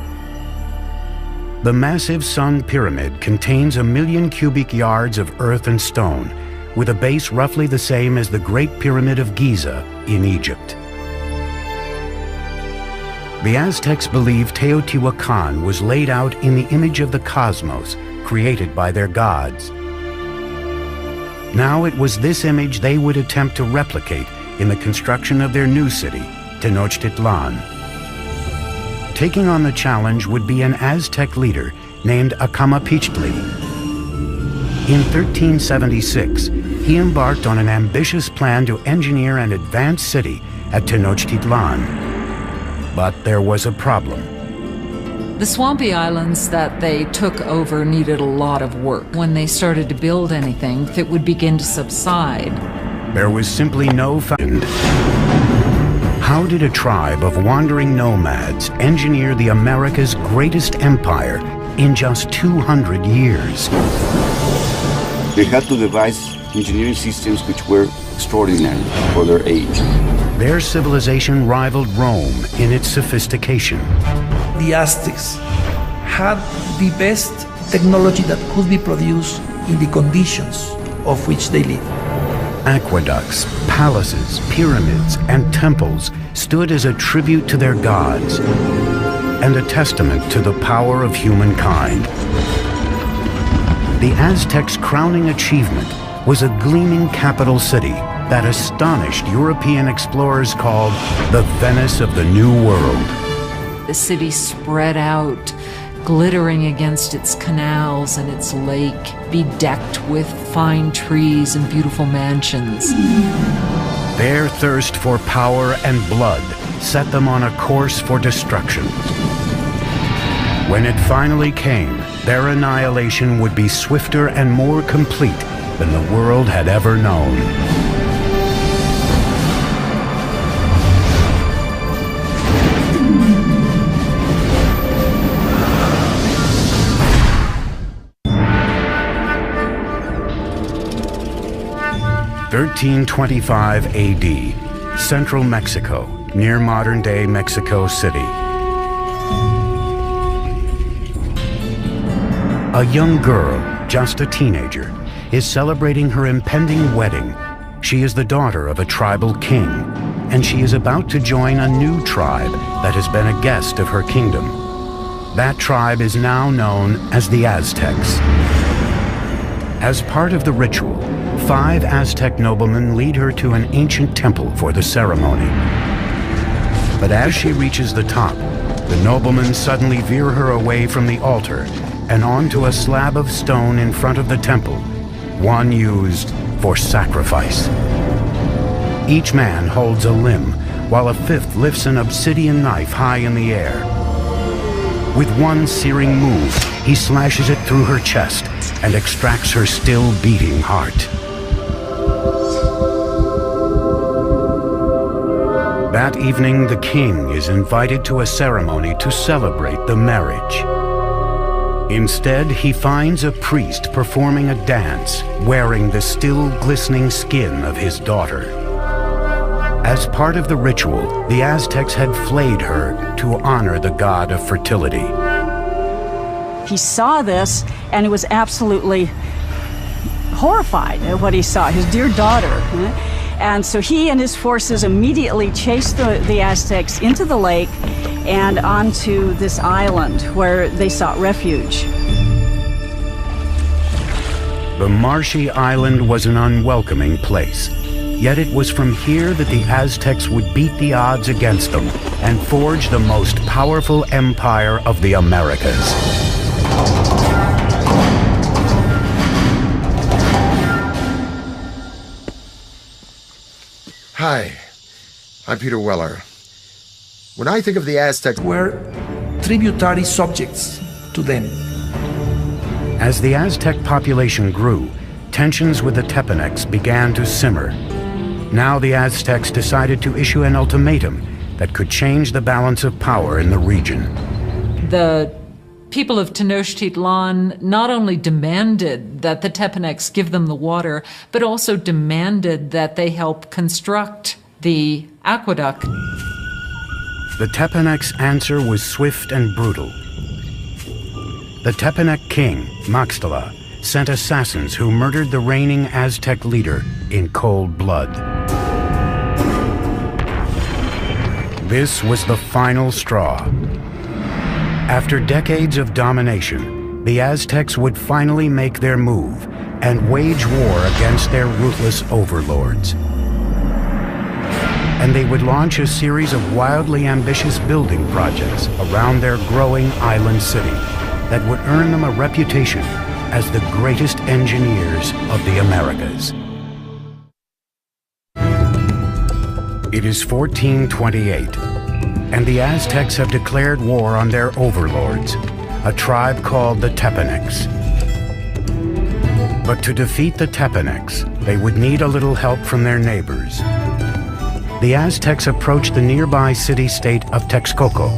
The massive sun pyramid contains 1 million cubic yards of earth and stone, with a base roughly the same as the Great Pyramid of Giza in Egypt. The Aztecs believed Teotihuacan was laid out in the image of the cosmos, created by their gods. Now it was this image they would attempt to replicate in the construction of their new city, Tenochtitlan. Taking on the challenge would be an Aztec leader named Acamapichtli. In 1376, he embarked on an ambitious plan to engineer an advanced city at Tenochtitlan. But there was a problem. The swampy islands that they took over needed a lot of work. When they started to build anything, it would begin to subside. There was simply no found. How did a tribe of wandering nomads engineer the America's greatest empire in just 200 years? They had to devise engineering systems which were extraordinary for their age. Their civilization rivaled Rome in its sophistication. The Aztecs had the best technology that could be produced in the conditions of which they lived. Aqueducts, palaces, pyramids, and temples stood as a tribute to their gods and a testament to the power of humankind. The Aztecs' crowning achievement was a gleaming capital city that astonished European explorers called the Venice of the New World. The city spread out, glittering against its canals and its lake, bedecked with fine trees and beautiful mansions. Their thirst for power and blood set them on a course for destruction. When it finally came, their annihilation would be swifter and more complete than the world had ever known. (1325 AD), central Mexico, near modern-day Mexico City. A young girl, just a teenager, is celebrating her impending wedding. She is the daughter of a tribal king, and she is about to join a new tribe that has been a guest of her kingdom. That tribe is now known as the Aztecs. As part of the ritual, 5 Aztec noblemen lead her to an ancient temple for the ceremony. But as she reaches the top, the noblemen suddenly veer her away from the altar and onto a slab of stone in front of the temple, one used for sacrifice. Each man holds a limb, while a 5th lifts an obsidian knife high in the air. With one searing move, he slashes it through her chest and extracts her still beating heart. That evening, the king is invited to a ceremony to celebrate the marriage. Instead, he finds a priest performing a dance, wearing the still glistening skin of his daughter. As part of the ritual, the Aztecs had flayed her to honor the god of fertility. He saw this, and he was absolutely horrified at what he saw, his dear daughter. And so he and his forces immediately chased the Aztecs into the lake and onto this island where they sought refuge. The marshy island was an unwelcoming place. Yet it was from here that the Aztecs would beat the odds against them and forge the most powerful empire of the Americas. Hi, I'm Peter Weller. When I think of the Aztecs, were tributary subjects to them. As the Aztec population grew, tensions with the Tepanecs began to simmer. Now the Aztecs decided to issue an ultimatum that could change the balance of power in the region. The people of Tenochtitlan not only demanded that the Tepanecs give them the water, but also demanded that they help construct the aqueduct. The Tepanecs' answer was swift and brutal. The Tepanec king, Maxtla, sent assassins who murdered the reigning Aztec leader in cold blood. This was the final straw. After decades of domination, the Aztecs would finally make their move and wage war against their ruthless overlords. And they would launch a series of wildly ambitious building projects around their growing island city that would earn them a reputation as the greatest engineers of the Americas. It is 1428, and the Aztecs have declared war on their overlords, a tribe called the Tepanecs. But to defeat the Tepanecs, they would need a little help from their neighbors. The Aztecs approached the nearby city-state of Texcoco.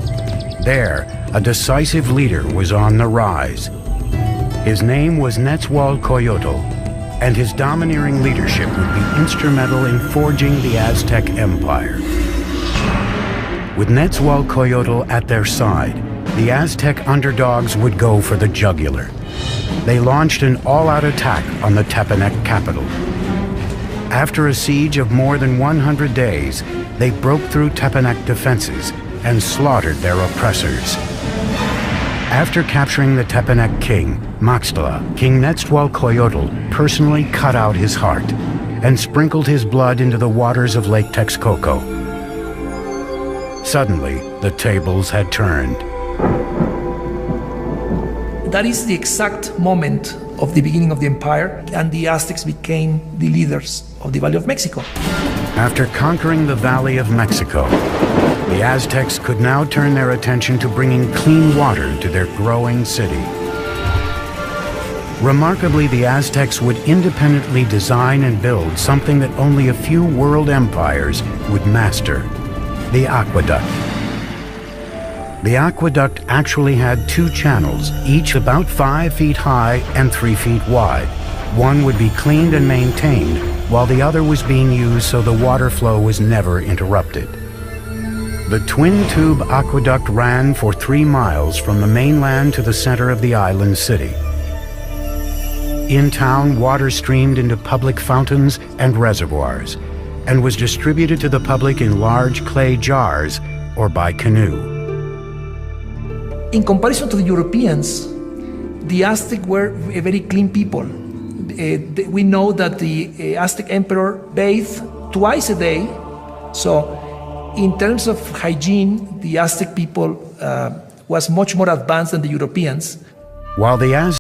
There, a decisive leader was on the rise. His name was Nezahualcóyotl, and his domineering leadership would be instrumental in forging the Aztec Empire. With Nezahualcóyotl at their side, the Aztec underdogs would go for the jugular. They launched an all-out attack on the Tepanec capital. After a siege of more than 100 days, they broke through Tepanec defenses and slaughtered their oppressors. After capturing the Tepanec king, Maxtla, King Nezahualcóyotl personally cut out his heart and sprinkled his blood into the waters of Lake Texcoco. Suddenly, the tables had turned. That is the exact moment of the beginning of the empire, and the Aztecs became the leaders of the Valley of Mexico. After conquering the Valley of Mexico, the Aztecs could now turn their attention to bringing clean water to their growing city. Remarkably, the Aztecs would independently design and build something that only a few world empires would master: the aqueduct. The aqueduct actually had two channels, each about 5 feet high and 3 feet wide. One would be cleaned and maintained, while the other was being used so the water flow was never interrupted. The twin-tube aqueduct ran for 3 miles from the mainland to the center of the island city. In town, water streamed into public fountains and reservoirs, and was distributed to the public in large clay jars or by canoe. In comparison to the Europeans, the Aztec were a very clean people. We know that the Aztec emperor bathed twice a day. So in terms of hygiene, the Aztec people was much more advanced than the Europeans. While the